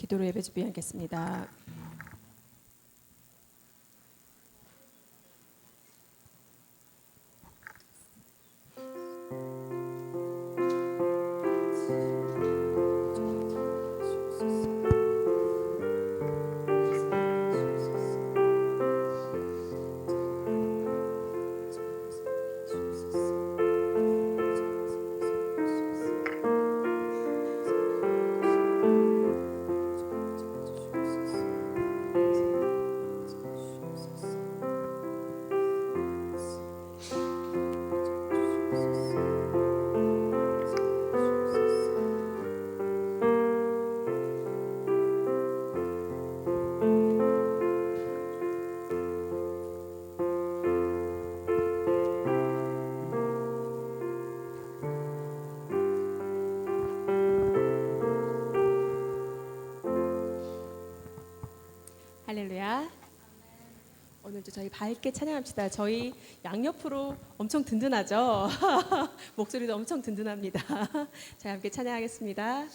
기도로 예배 준비하겠습니다. 할렐루야. 오늘도 저희 밝게 찬양합시다. 저희 양옆으로 엄청 든든하죠? 목소리도 엄청 든든합니다. 자, 함께 찬양하겠습니다.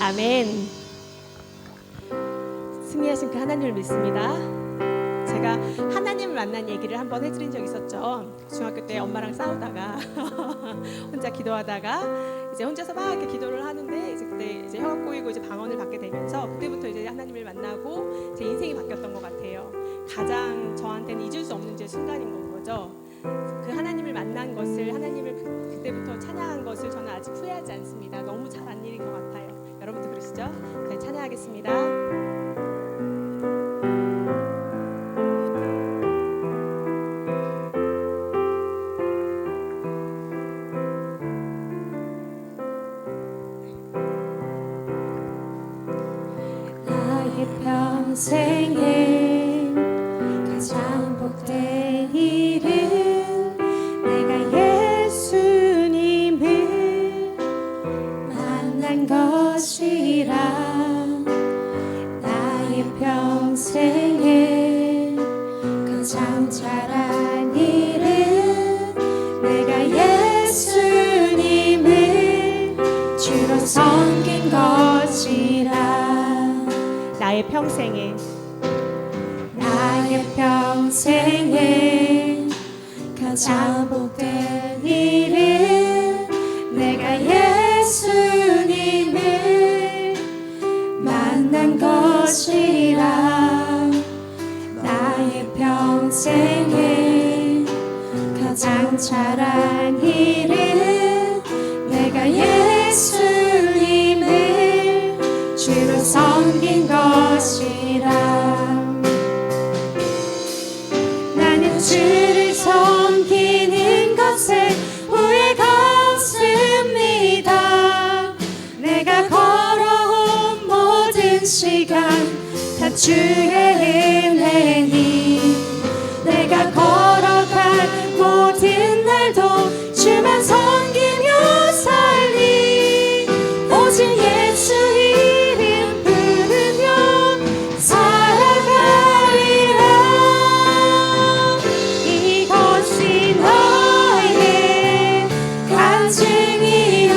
아멘. 승리하신 그 하나님을 믿습니다. 제가 하나님을 만난 얘기를 한번 해드린 적 있었죠. 중학교 때 엄마랑 싸우다가 혼자 기도하다가 이제 혼자서 막 이렇게 기도를 하는데 이제 그때 이제 혀가 꼬이고 이제 방언을 받게 되면서 그때부터 이제 하나님을 만나고 제 인생이 바뀌었던 것 같아요. 가장 저한테는 잊을 수 없는 제 순간인 건 거죠. 그 하나님을 만난 것을, 하나님을 그때부터 찬양한 것을 저는 아직 후회하지 않습니다. 너무 잘한 일인 것 같아요. 여러분도 그러시죠? 네, 찬양하겠습니다. 나의 평생에 가장 복된 일은 내가 예수님을 만난 것이라. 나의 평생에 가장 잘한 일은 내가 예수님을 주로 섬긴 것이라. 나의 평생에 가장 복된 일은 내가 예수님을 만난 것이라. 나의 평생 시간 다 주의 은혜니 내가 걸어갈 모든 날도 주만 섬기며 살리 오직 예수 이름 부르며 살아가리라 이것이 너의 간증이요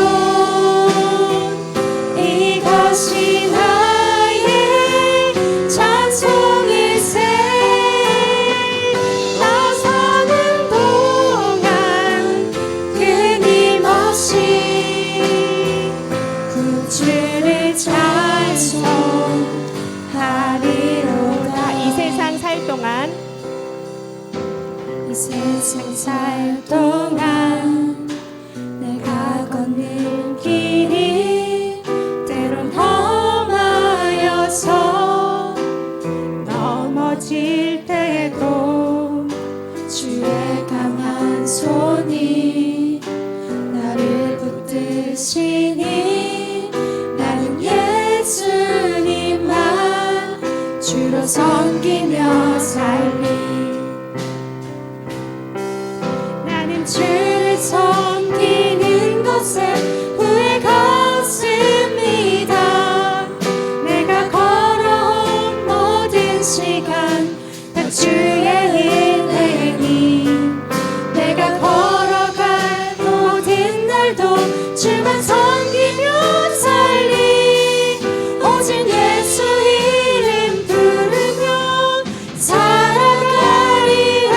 이것이 나의 찬송일세 나 사는 동안 끊임없이 구주를 찬송하리로다 이 세상 살 동안 이 세상 살 동안 내가 걷는 길이 때론 험하여서 넘어질 때도 주의 강한 손이 나를 붙드시니 나는 예수님만 주로 섬기며 살리 나는 주를 섬기는 것에 후회가 없습니다 내가 걸어온 모든 시간 다 주의 은혜니 내가 걸어갈 모든 날도 주만 섬기며 살리 오직 예수 이름 부르며 살아가리라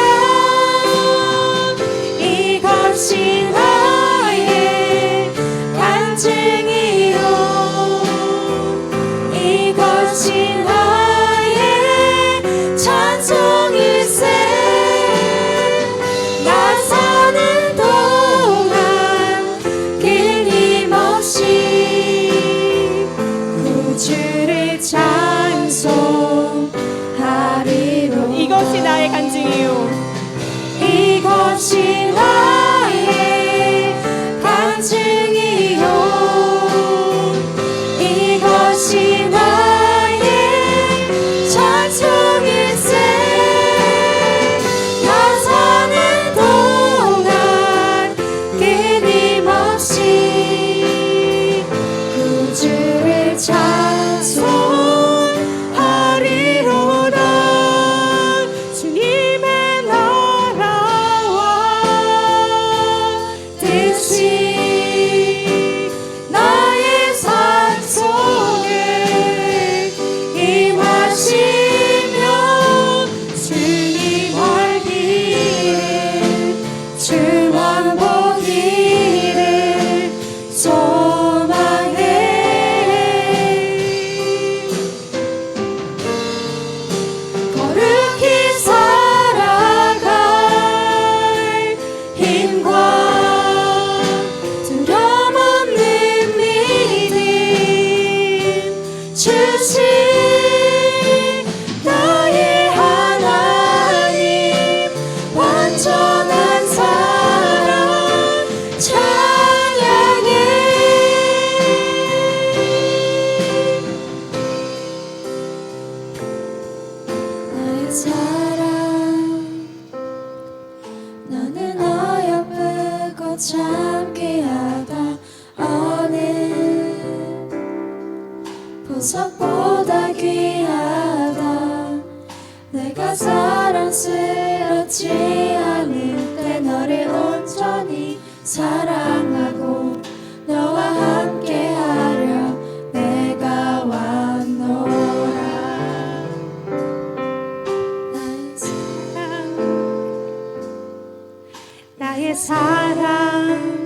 이것이 나의 간증이요 이것이 나의 찬송일세 나 사는 동안 끊임없이 구주를 찬송하리로 이것이 나의 간증이요 이것이 나의 간증이요 이것이 나의 찬송일세 나 사는 동안 끊임없이 구주를 찬송하리로다 주님의 나라와 뜻이 나의 삶 속에 임하시며 주님 알기를 주만 보기를 소망해 거룩히 살아갈 힘과 두려움 없는 믿음 주신 나의 하나님 완전한 사랑 찬양해 나의 사랑 너는 어여쁘고 참 귀하다 어느 보석보다 귀하다 내가 사랑스럽지 않을 때 너를 온전히 사랑하고 너와 함께하려 내가 왔노라 나의 사랑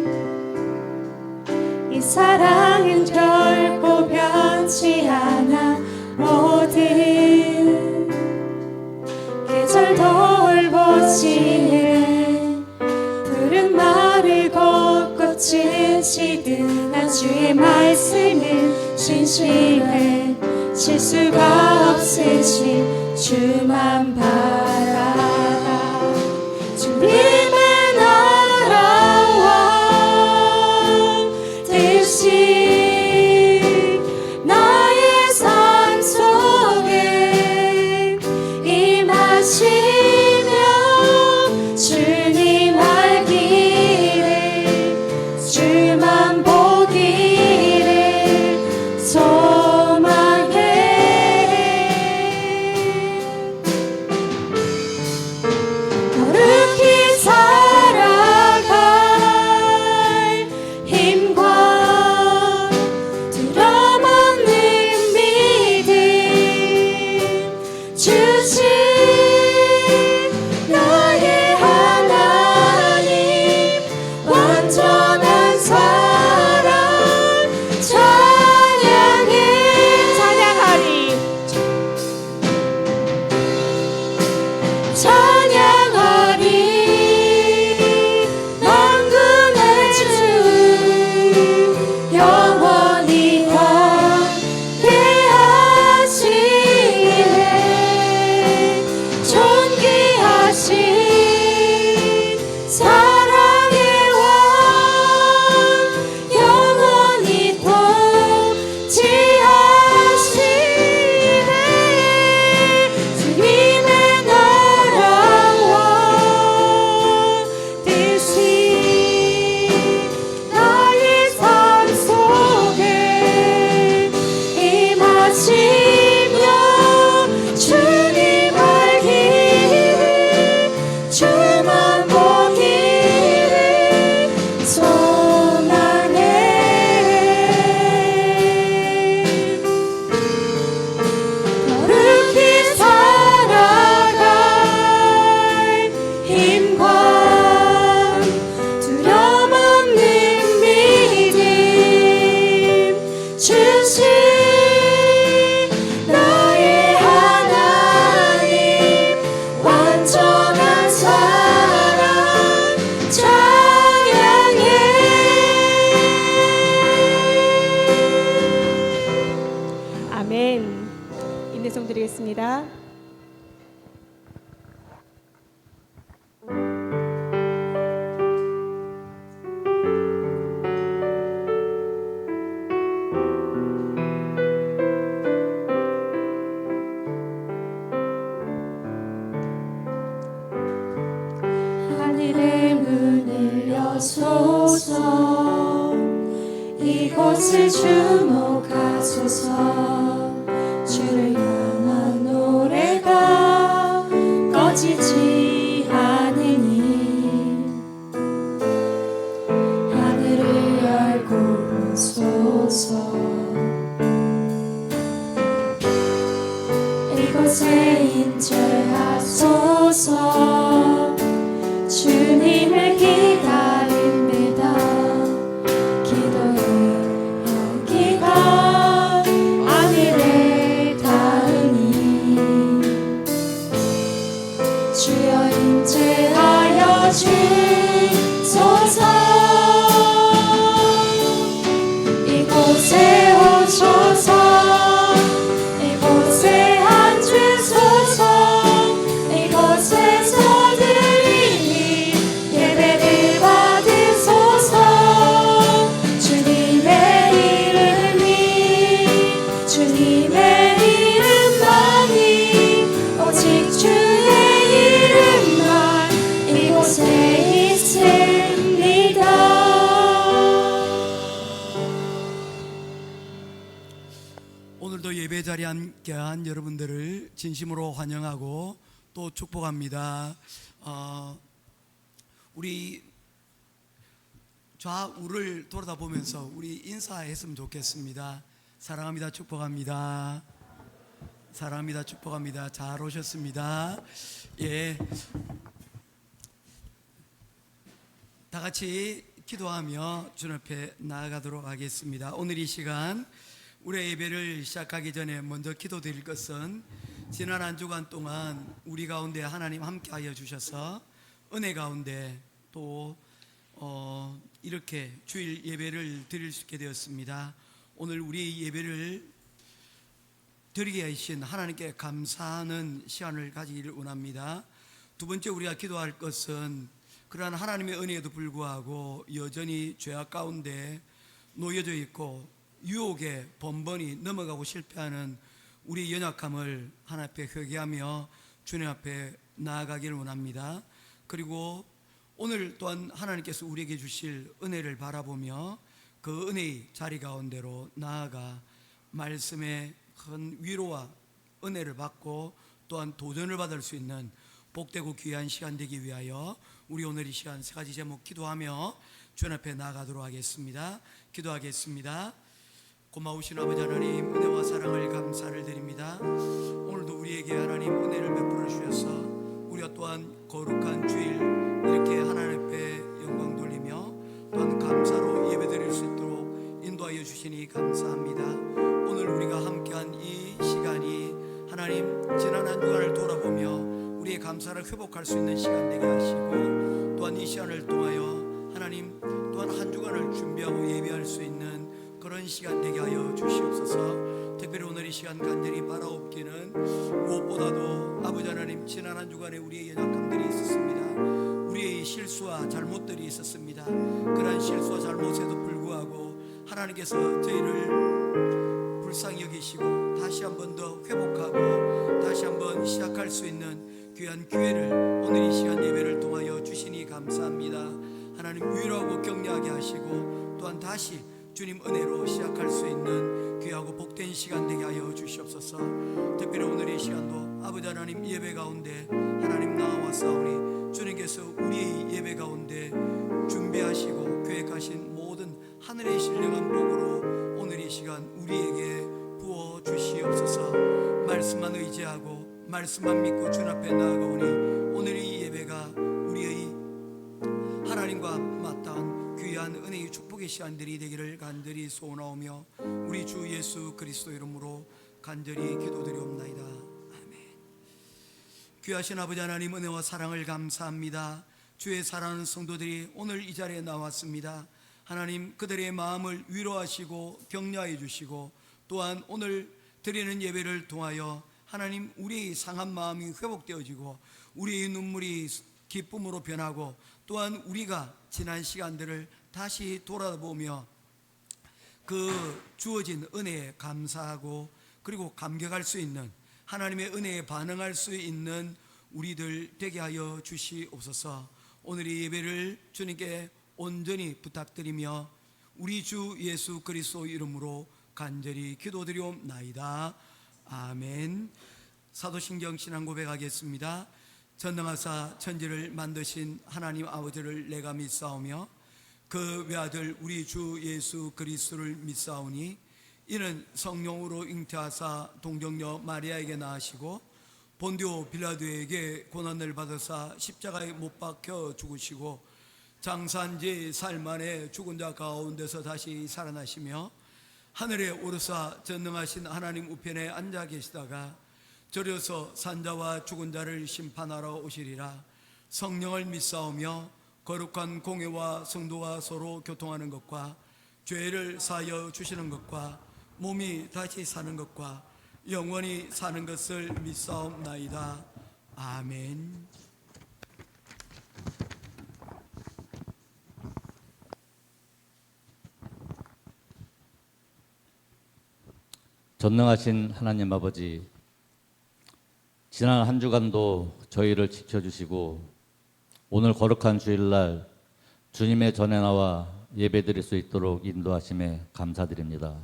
이 사랑은 결코 변치 않아 모든 계절 돌보시네 푸른 마를 곳곳 지으시듯 주의 말씀은 신실해 실수가 없으신 주만 바라라 주님의 나라와 뜻이 나의 삶 속 드리겠습니다. 하늘의 문을 여소서 이곳을 주목하소서 주를 향한 노래가 꺼지지 않으니 하늘을 열고 보소서 이곳에 임재하소서 주님을 기다립니다. 기도의 향기가 하늘에 닿으니 주여 임재하여 주소서 이곳에 오셔서 이곳에 앉으소서 이곳에서 드리니 예배를 받으소서 주님의 이름만이 오직 주의 이름만 이곳에 있습니다. 오늘도 예배 자리에 함께한 여러분들을 진심으로 환영하고 또 축복합니다. 우리 좌우를 돌아다보면서 우리 인사했으면 좋겠습니다. 사랑합니다. 축복합니다. 사랑합니다. 축복합니다. 잘 오셨습니다. 예, 다 같이 기도하며 주님 앞에 나아가도록 하겠습니다. 오늘 이 시간 우리의 예배를 시작하기 전에 먼저 기도드릴 것은 지난 한 주간 동안 우리 가운데 하나님 함께하여 주셔서 은혜 가운데 또 이렇게 주일 예배를 드릴 수 있게 되었습니다. 오늘 우리 예배를 드리게 하신 하나님께 감사하는 시간을 가지기를 원합니다. 두 번째 우리가 기도할 것은 그러한 하나님의 은혜에도 불구하고 여전히 죄악 가운데 놓여져 있고 유혹에 번번이 넘어가고 실패하는 우리의 연약함을 하나님 앞에 회개하며 주님 앞에 나아가기를 원합니다. 그리고 오늘 또한 하나님께서 우리에게 주실 은혜를 바라보며 그 은혜의 자리 가운데로 나아가 말씀의 큰 위로와 은혜를 받고 또한 도전을 받을 수 있는 복되고 귀한 시간 되기 위하여 우리 오늘 이 시간 세 가지 제목 기도하며 주님 앞에 나아가도록 하겠습니다. 기도하겠습니다. 고마우신 아버지 하나님, 은혜와 사랑을 감사를 드립니다. 오늘도 우리에게 하나님 은혜를 베풀어 주셔서 우리가 또한 거룩한 주일 이렇게 하나님 앞에 영광 돌리며 또한 감사로 예배드릴 수 있도록 인도하여 주시니 감사합니다. 오늘 우리가 함께한 이 시간이 하나님 지난 한 주간을 돌아보며 우리의 감사를 회복할 수 있는 시간 되게 하시고 또한 이 시간을 통하여 하나님 또한 한 주간을 준비하고 예배할 수 있는 그런 시간 되게 하여 주시옵소서. 특별히 오늘 이 시간 간절히 바라옵기는 무엇보다도 아버지 하나님 지난 한 주간에 우리의 연약함들이 있었습니다. 우리의 실수와 잘못들이 있었습니다. 그러한 실수와 잘못에도 불구하고 하나님께서 저희를 불쌍히 여기시고 다시 한 번 더 회복하고 다시 한 번 시작할 수 있는 귀한 기회를 오늘 이 시간 예배를 통하여 주시니 감사합니다. 하나님 위로하고 격려하게 하시고 또한 다시 주님 은혜로 시작할 수 있는 귀하고 복된 시간 되게 하여 주시옵소서. 특별히 오늘 이 시간도 아버지 하나님 예배 가운데 하나님 나와 싸우니 주님께서 우리의 예배 가운데 준비하시고 계획하신 모든 하늘의 신령한 복으로 오늘 이 시간 우리에게 부어 주시옵소서. 말씀만 의지하고 말씀만 믿고 주님 앞에 나아가오니 오늘 이 예배가 우리의 하나님과 맞닿은 귀한 은혜의 축복의 시간들이 되기를 간절히 소원하오며 우리 주 예수 그리스도 이름으로 간절히 기도드리옵나이다. 아멘. 귀하신 아버지 하나님 은혜와 사랑을 감사합니다. 주의 사랑하는 성도들이 오늘 이 자리에 나왔습니다. 하나님 그들의 마음을 위로하시고 격려해 주시고 또한 오늘 드리는 예배를 통하여 하나님, 우리의 상한 마음이 회복되어지고 우리의 눈물이 기쁨으로 변하고, 또한 우리가 지난 시간들을 다시 돌아보며 그 주어진 은혜에 감사하고 그리고 감격할 수 있는, 하나님의 은혜에 반응할 수 있는 우리들 되게 하여 주시옵소서. 오늘 이 예배를 주님께 온전히 부탁드리며 우리 주 예수 그리스도 이름으로 간절히 기도드리옵나이다. 아멘. 사도신경 신앙 고백하겠습니다. 전능하사 천지를 만드신 하나님 아버지를 내가 믿사오며 그 외아들 우리 주 예수 그리스도를 믿사오니 이는 성령으로 잉태하사 동정녀 마리아에게 낳으시고 본디오 빌라도에게 고난을 받으사 십자가에 못 박혀 죽으시고 장사한 지 사흘 만에 죽은 자 가운데서 다시 살아나시며 하늘에 오르사 전능하신 하나님 우편에 앉아 계시다가 저려서 산자와 죽은 자를 심판하러 오시리라. 성령을 믿사오며 거룩한 공회와 성도와 서로 교통하는 것과 죄를 사하여 주시는 것과 몸이 다시 사는 것과 영원히 사는 것을 믿사옵나이다. 아멘. 전능하신 하나님 아버지, 지난 한 주간도 저희를 지켜주시고 오늘 거룩한 주일날 주님의 전에 나와 예배드릴 수 있도록 인도하심에 감사드립니다.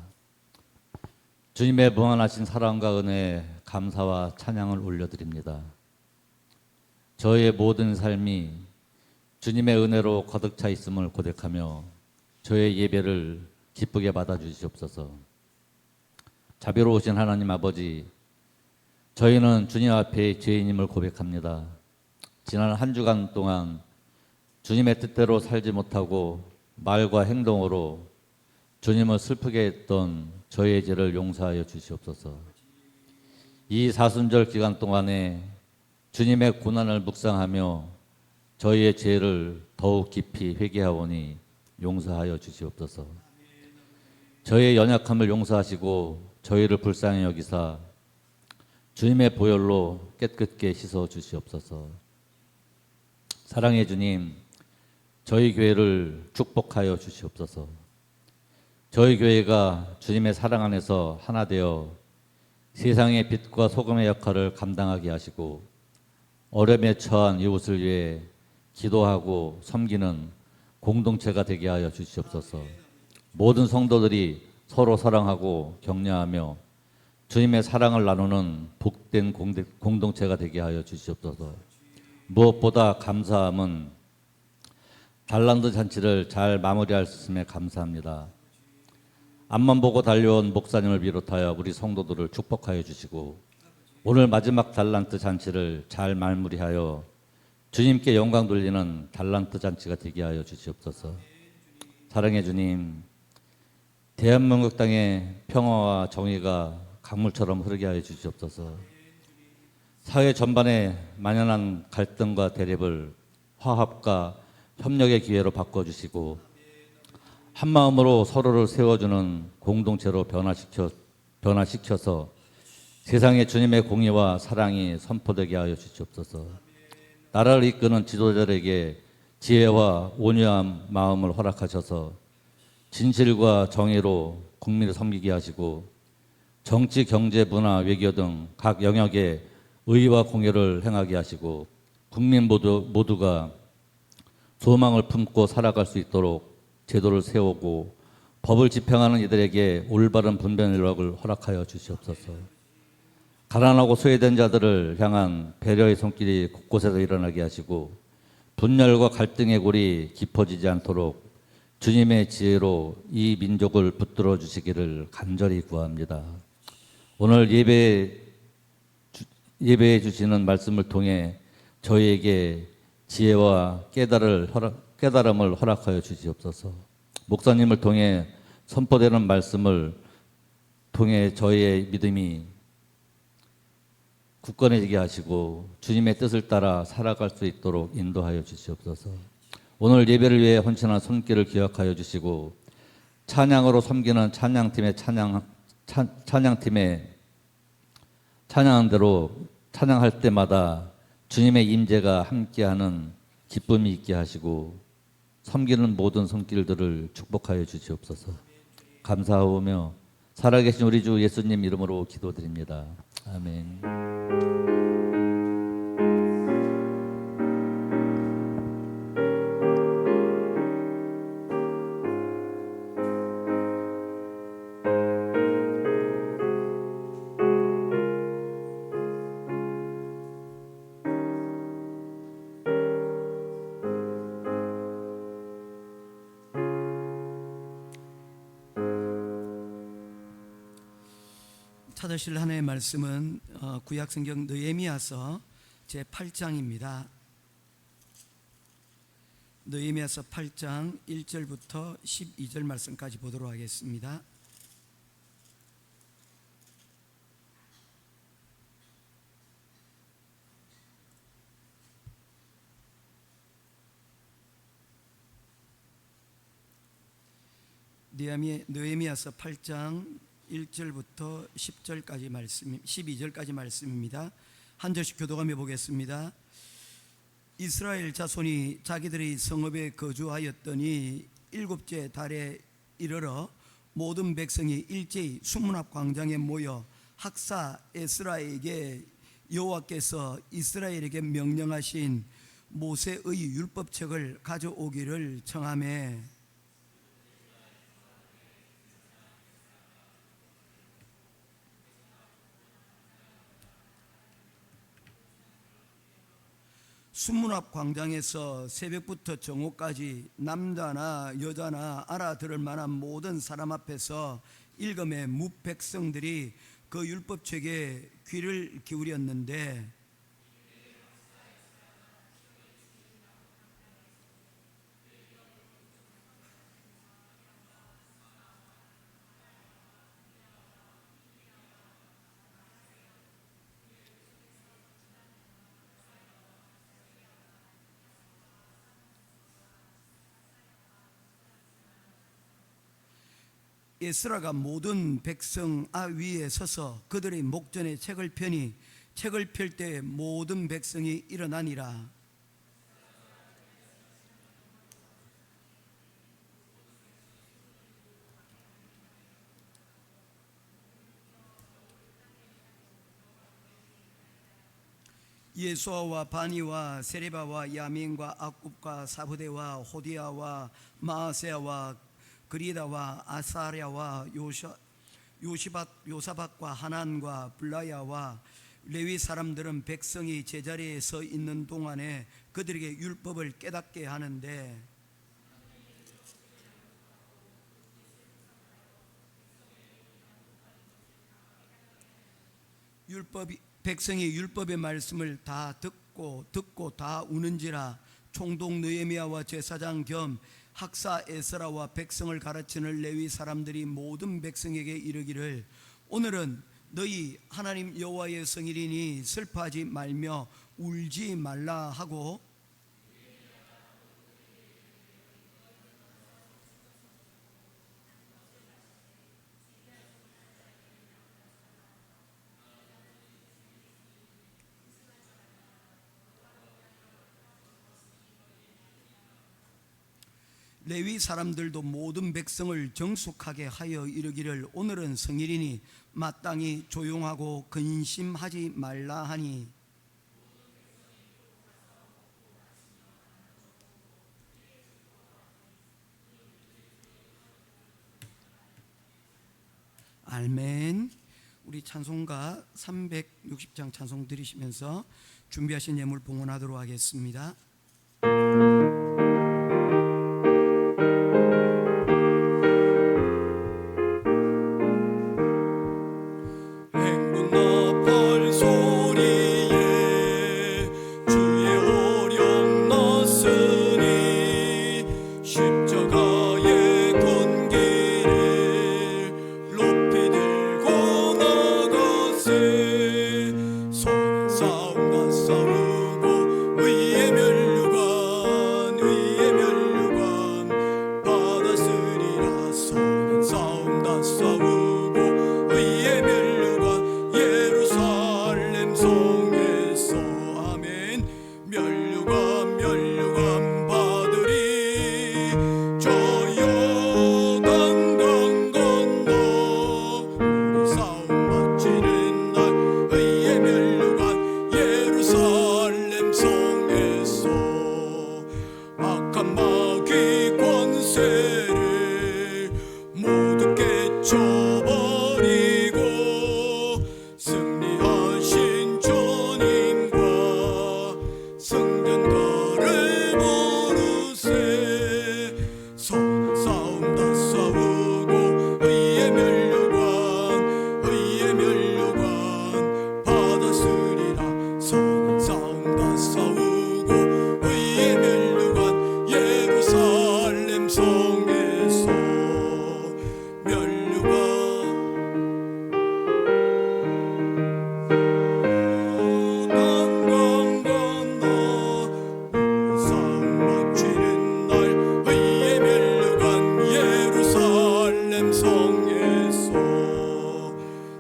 주님의 무한하신 사랑과 은혜에 감사와 찬양을 올려드립니다. 저희의 모든 삶이 주님의 은혜로 가득 차 있음을 고백하며 저의 예배를 기쁘게 받아주시옵소서. 자비로우신 하나님 아버지, 저희는 주님 앞에 죄인임을 고백합니다. 지난 한 주간 동안 주님의 뜻대로 살지 못하고 말과 행동으로 주님을 슬프게 했던 저희의 죄를 용서하여 주시옵소서. 이 사순절 기간 동안에 주님의 고난을 묵상하며 저희의 죄를 더욱 깊이 회개하오니 용서하여 주시옵소서. 저희의 연약함을 용서하시고 저희를 불쌍히 여기사 주님의 보혈로 깨끗게 씻어 주시옵소서. 사랑의 주님, 저희 교회를 축복하여 주시옵소서. 저희 교회가 주님의 사랑 안에서 하나 되어 세상의 빛과 소금의 역할을 감당하게 하시고 어려움에 처한 이웃을 위해 기도하고 섬기는 공동체가 되게 하여 주시옵소서. 모든 성도들이 서로 사랑하고 격려하며 주님의 사랑을 나누는 복된 공동체가 되게 하여 주시옵소서. 무엇보다 감사함은 달란트 잔치를 잘 마무리할 수 있음에 감사합니다. 앞만 보고 달려온 목사님을 비롯하여 우리 성도들을 축복하여 주시고 오늘 마지막 달란트 잔치를 잘 마무리하여 주님께 영광 돌리는 달란트 잔치가 되게 하여 주시옵소서. 사랑의 주님, 대한민국 땅의 평화와 정의가 강물처럼 흐르게 하여 주시옵소서. 사회 전반에 만연한 갈등과 대립을 화합과 협력의 기회로 바꿔주시고 한마음으로 서로를 세워주는 공동체로 변화시켜서 세상에 주님의 공의와 사랑이 선포되게 하여 주시옵소서. 나라를 이끄는 지도자들에게 지혜와 온유한 마음을 허락하셔서 진실과 정의로 국민을 섬기게 하시고 정치, 경제, 문화, 외교 등 각 영역에 의와 공의를 행하게 하시고 국민 모두가 소망을 품고 살아갈 수 있도록 제도를 세우고 법을 집행하는 이들에게 올바른 분별력을 허락하여 주시옵소서. 가난하고 소외된 자들을 향한 배려의 손길이 곳곳에서 일어나게 하시고 분열과 갈등의 골이 깊어지지 않도록 주님의 지혜로 이 민족을 붙들어 주시기를 간절히 구합니다. 오늘 예배해 주시는 말씀을 통해 저희에게 지혜와 깨달음을 허락하여 주시옵소서. 목사님을 통해 선포되는 말씀을 통해 저희의 믿음이 굳건해지게 하시고 주님의 뜻을 따라 살아갈 수 있도록 인도하여 주시옵소서. 오늘 예배를 위해 헌신한 손길을 기억하여 주시고 찬양으로 섬기는 찬양팀의 찬양한 대로 찬양할 때마다 주님의 임재가 함께하는 기쁨이 있게 하시고 섬기는 모든 손길들을 축복하여 주시옵소서. 감사하오며 살아계신 우리 주 예수님 이름으로 기도드립니다. 아멘. 찾으실 하나님의 말씀은 구약성경 느헤미야서 제8장입니다. 느헤미야서 8장 1절부터 12절 말씀까지 보도록 하겠습니다. 느헤미야서 8장 1절부터 10절까지 말씀, 12절까지 말씀입니다. 한 절씩 교독하며 보겠습니다. 이스라엘 자손이 자기들의 성읍에 거주하였더니 일곱째 달에 이르러 모든 백성이 일제히 수문 앞 광장에 모여 학사 에스라에게 여호와께서 이스라엘에게 명령하신 모세의 율법책을 가져오기를 청하매 수문 앞 광장에서 새벽부터 정오까지 남자나 여자나 알아들을 만한 모든 사람 앞에서 읽음에 무백성들이 그 율법책에 귀를 기울였는데 에스라가 모든 백성 위에 서서 그들의 목전에 책을 펴니 책을 펼 때 모든 백성이 일어나니라. 예수아와 바니와 세레바와 야민과 악굽과 사부대와 호디아와 마아세아와 그리다와 아사랴와 요사박과 하난과 블라야와 레위 사람들은 백성이 제자리에 서 있는 동안에 그들에게 율법을 깨닫게 하는데 백성이 율법의 말씀을 다 듣고 다 우는지라. 총독 느헤미야와 제사장 겸 학사 에스라와 백성을 가르치는 레위 사람들이 모든 백성에게 이르기를 오늘은 너희 하나님 여호와의 성일이니 슬퍼하지 말며 울지 말라 하고 레위 사람들도 모든 백성을 정숙하게 하여 이르기를 오늘은 성일이니 마땅히 조용하고 근심하지 말라 하니 아멘. 우리 찬송가 360장 찬송 드리시면서 준비하신 예물 봉헌하도록 하겠습니다. 싸움과 싸우고 의의 멸류관 저버리고 승리하신 주님과 성전가를 부르세. 싸움 다 싸우고 의의 면류관 받았으리라. 싸움 다 싸우고 의의 면류관 예루살렘 성에서 면류관 강강 건너 싸움 마치는 날 의의 면류관 예루살렘 성에서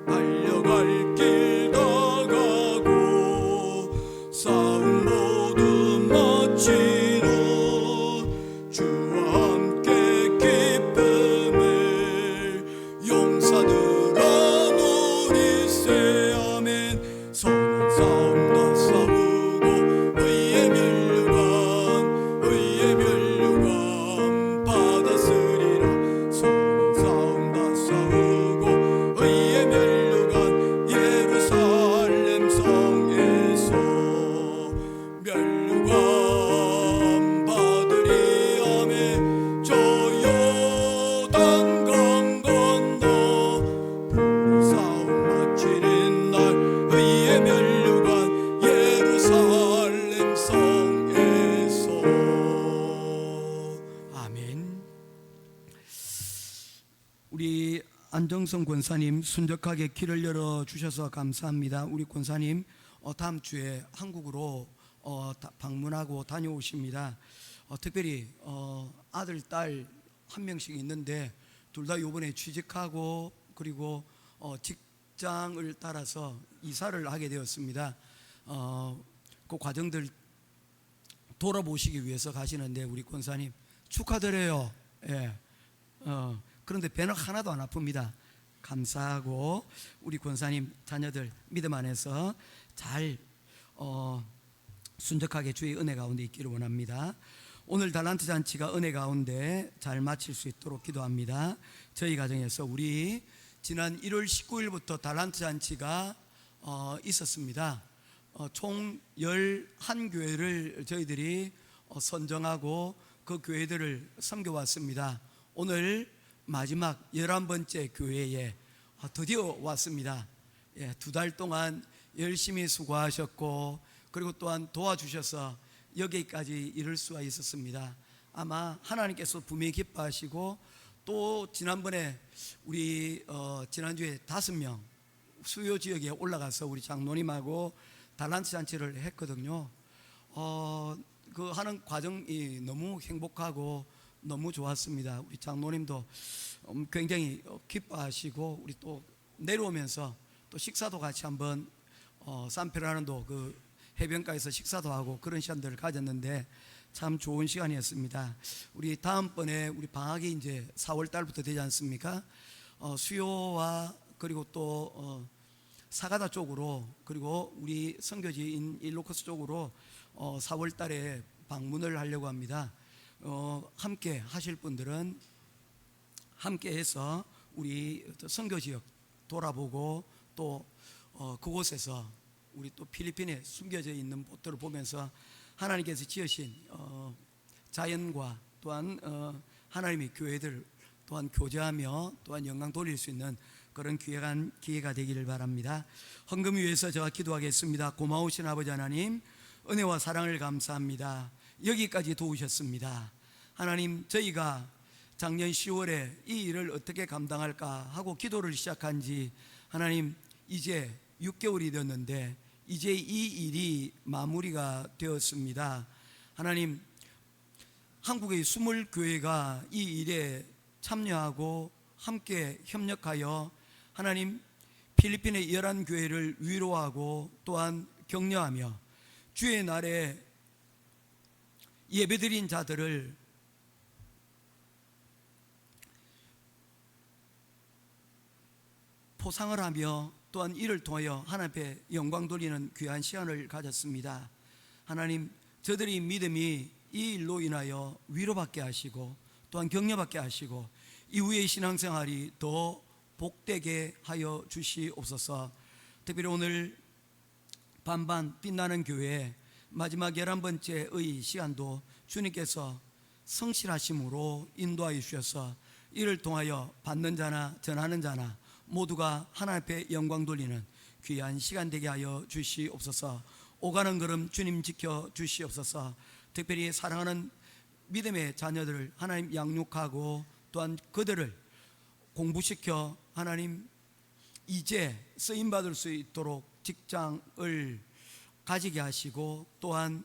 달려갈 길 다 가고 싸움 모두 마치고 주와 함께 기쁨을 용사들아 누리세. 아멘. 싸움 다 싸우고 의의 면류관 받았으리라. 싸움 다 싸우고 의의 면류관 예루살렘 성에서 면류관 받으리. 아멘. 저 요단 강 건너 싸움 마치는 날 의의 면류관 예루살렘 성에서. 아멘. 우리 안정성 권사님 순적하게 길을 열어 주셔서 감사합니다. 우리 권사님 다음 주에 한국으로 방문하고 다녀오십니다. 특별히 아들 딸 한 명씩 있는데 둘 다 요번에 취직하고 그리고 직장을 따라서 이사를 하게 되었습니다. 그 과정들 돌아보시기 위해서 가시는데 우리 권사님 축하드려요. 예. 그런데 배는 하나도 안 아픕니다. 감사하고 우리 권사님 자녀들 믿음 안에서 잘 순적하게 주의 은혜 가운데 있기를 원합니다. 오늘 달란트 잔치가 은혜 가운데 잘 마칠 수 있도록 기도합니다. 저희 가정에서 우리 지난 1월 19일부터 달란트 잔치가 있었습니다. 총 11교회를 저희들이 선정하고 그 교회들을 섬겨왔습니다. 오늘 마지막 11번째 교회에 드디어 왔습니다. 예, 2달 동안 열심히 수고하셨고 그리고 또한 도와주셔서 여기까지 이룰 수가 있었습니다. 아마 하나님께서 분명히 기뻐하시고 또 지난번에 우리 지난주에 5명 수요 지역에 올라가서 우리 장로님하고 달란트 잔치를 했거든요. 그 하는 과정이 너무 행복하고 너무 좋았습니다. 우리 장로님도 굉장히 기뻐하시고 우리 또 내려오면서 또 식사도 같이 한번 산페라노도 그 해변가에서 식사도 하고 그런 시간들을 가졌는데 참 좋은 시간이었습니다. 우리 다음번에 우리 방학이 이제 4월 달부터 되지 않습니까? 수요와 그리고 또 사가다 쪽으로 그리고 우리 선교지인 일로커스 쪽으로 4월 달에 방문을 하려고 합니다. 함께 하실 분들은 함께 해서 우리 선교 지역 돌아보고 또 그곳에서 우리 또 필리핀에 숨겨져 있는 곳들을 보면서 하나님께서 지으신 자연과 또한 하나님의 교회들 또한 교제하며 또한 영광 돌릴 수 있는 그런 귀한 기회가 되기를 바랍니다. 헌금 위해서 제가 기도하겠습니다. 고마우신 아버지 하나님, 은혜와 사랑을 감사합니다. 여기까지 도우셨습니다. 하나님, 저희가 작년 10월에 이 일을 어떻게 감당할까 하고 기도를 시작한 지 하나님 이제 6개월이 되었는데 이제 이 일이 마무리가 되었습니다. 하나님, 한국의 20교회가 이 일에 참여하고 함께 협력하여 하나님 필리핀의 11교회를 위로하고 또한 격려하며 주의 날에 예배드린 자들을 포상을 하며 또한 이를 통하여 하나님 앞에 영광 돌리는 귀한 시간을 가졌습니다. 하나님, 저들이 믿음이 이 일로 인하여 위로받게 하시고 또한 격려받게 하시고 이후의 신앙생활이 더 복되게 하여 주시옵소서. 특별히 오늘 반반 빛나는 교회 마지막 11번째의 시간도 주님께서 성실하심으로 인도하여 주셔서 이를 통하여 받는 자나 전하는 자나 모두가 하나님 앞에 영광 돌리는 귀한 시간 되게 하여 주시옵소서. 오가는 걸음 주님 지켜 주시옵소서. 특별히 사랑하는 믿음의 자녀들을 하나님 양육하고 또한 그들을 공부시켜 하나님 이제 쓰임받을 수 있도록 직장을 가지게 하시고 또한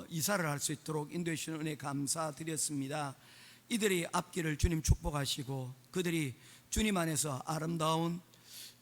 이사를 할 수 있도록 인도해 주시는 은혜 감사드렸습니다. 이들이 앞길을 주님 축복하시고 그들이 주님 안에서 아름다운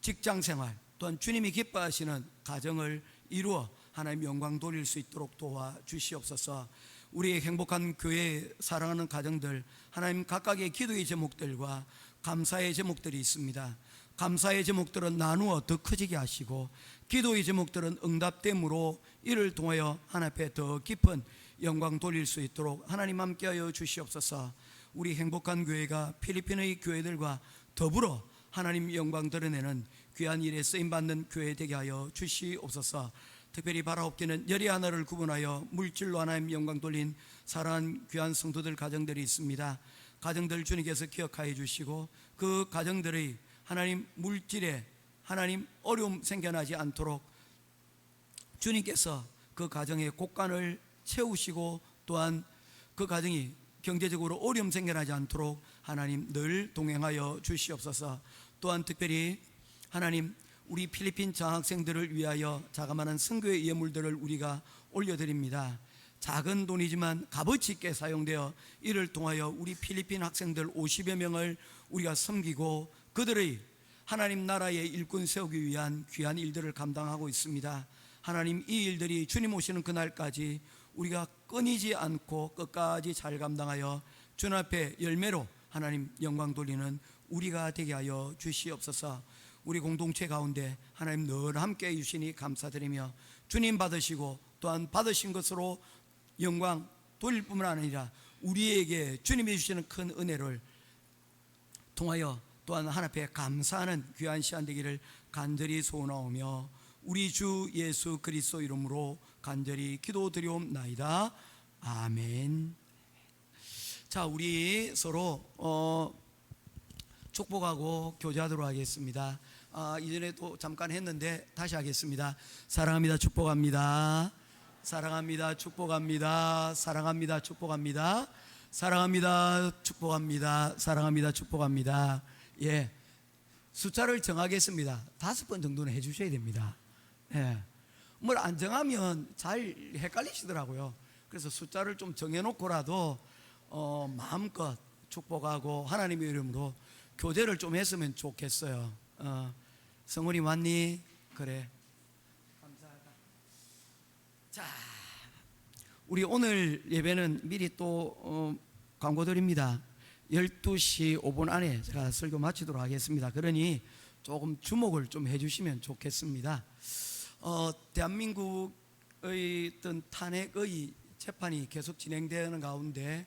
직장생활 또한 주님이 기뻐하시는 가정을 이루어 하나님 영광 돌릴 수 있도록 도와주시옵소서. 우리의 행복한 교회 사랑하는 가정들 하나님 각각의 기도의 제목들과 감사의 제목들이 있습니다. 감사의 제목들은 나누어 더 커지게 하시고 기도의 제목들은 응답됨으로 이를 통하여 하나님 앞에 더 깊은 영광 돌릴 수 있도록 하나님 함께하여 주시옵소서. 우리 행복한 교회가 필리핀의 교회들과 더불어 하나님 영광 드러내는 귀한 일에 쓰임받는 교회 되게 하여 주시옵소서. 특별히 바라옵기는 열이 하나를 구분하여 물질로 하나님 영광 돌린 사랑하는 귀한 성도들 가정들이 있습니다. 가정들 주님께서 기억하여 주시고 그 가정들의 하나님 물질에 하나님 어려움 생겨나지 않도록 주님께서 그 가정의 곳간을 채우시고 또한 그 가정이 경제적으로 어려움 생겨나지 않도록 하나님 늘 동행하여 주시옵소서. 또한 특별히 하나님 우리 필리핀 장학생들을 위하여 자그마한 선교의 예물들을 우리가 올려드립니다. 작은 돈이지만 값어치 있게 사용되어 이를 통하여 우리 필리핀 학생들 50여 명을 우리가 섬기고 그들의 하나님 나라의 일꾼 세우기 위한 귀한 일들을 감당하고 있습니다. 하나님 이 일들이 주님 오시는 그날까지 우리가 끊이지 않고 끝까지 잘 감당하여 주님 앞에 열매로 하나님 영광 돌리는 우리가 되게 하여 주시옵소서. 우리 공동체 가운데 하나님 늘 함께 해주시니 감사드리며 주님 받으시고 또한 받으신 것으로 영광 돌릴 뿐만 아니라 우리에게 주님이 주시는 큰 은혜를 통하여 또한 하나님 앞에 감사하는 귀한 시간 되기를 간절히 소원하오며 우리 주 예수 그리스도 이름으로 간절히 기도드리옵나이다. 아멘. 자, 우리 서로 축복하고 교제하도록 하겠습니다. 이전에도 잠깐 했는데 다시 하겠습니다. 사랑합니다. 축복합니다. 사랑합니다. 축복합니다. 사랑합니다. 축복합니다. 사랑합니다. 축복합니다. 사랑합니다. 축복합니다. 예, 숫자를 정하겠습니다. 5번 정도는 해주셔야 됩니다. 예, 뭘 안 정하면 잘 헷갈리시더라고요. 그래서 숫자를 좀 정해놓고라도 마음껏 축복하고 하나님의 이름으로 교제를 좀 했으면 좋겠어요. 성훈이 왔니? 그래. 감사하다. 자, 우리 오늘 예배는 미리 또 광고 드립니다. 12시 5분 안에 제가 설교 마치도록 하겠습니다. 그러니 조금 주목을 좀 해주시면 좋겠습니다. 대한민국의 어떤 탄핵의 재판이 계속 진행되는 가운데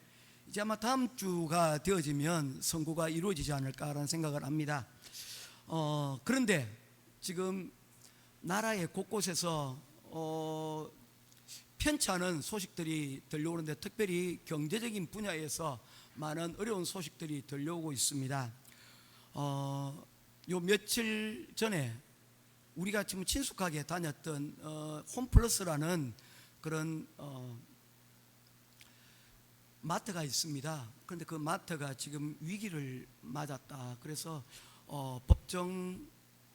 이제 아마 다음 주가 되어지면 선고가 이루어지지 않을까라는 생각을 합니다. 그런데 지금 나라의 곳곳에서 편치 않은 소식들이 들려오는데 특별히 경제적인 분야에서 많은 어려운 소식들이 들려오고 있습니다. 요 며칠 전에 우리가 지금 친숙하게 다녔던 홈플러스라는 그런 마트가 있습니다. 그런데 그 마트가 지금 위기를 맞았다. 그래서 법정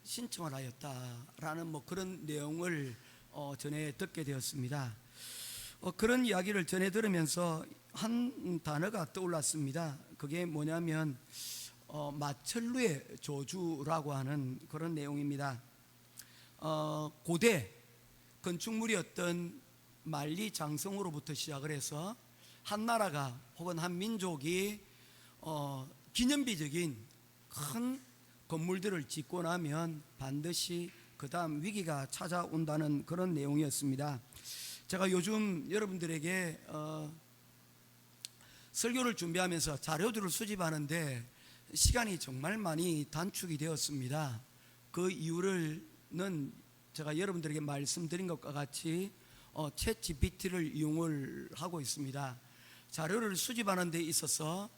신청을 하였다라는 뭐 그런 내용을 전에 듣게 되었습니다. 그런 이야기를 전해 들으면서 한 단어가 떠올랐습니다. 그게 뭐냐면 마철루의 저주라고 하는 그런 내용입니다. 고대 건축물이었던 만리장성으로부터 시작을 해서 한 나라가 혹은 한 민족이 기념비적인 큰 건물들을 짓고 나면 반드시 그 다음 위기가 찾아온다는 그런 내용이었습니다. 제가 요즘 여러분들에게 설교를 준비하면서 자료들을 수집하는데 시간이 정말 많이 단축이 되었습니다. 그 이유는 제가 여러분들에게 말씀드린 것과 같이 챗 GPT를 이용을 하고 있습니다. 자료를 수집하는 데 있어서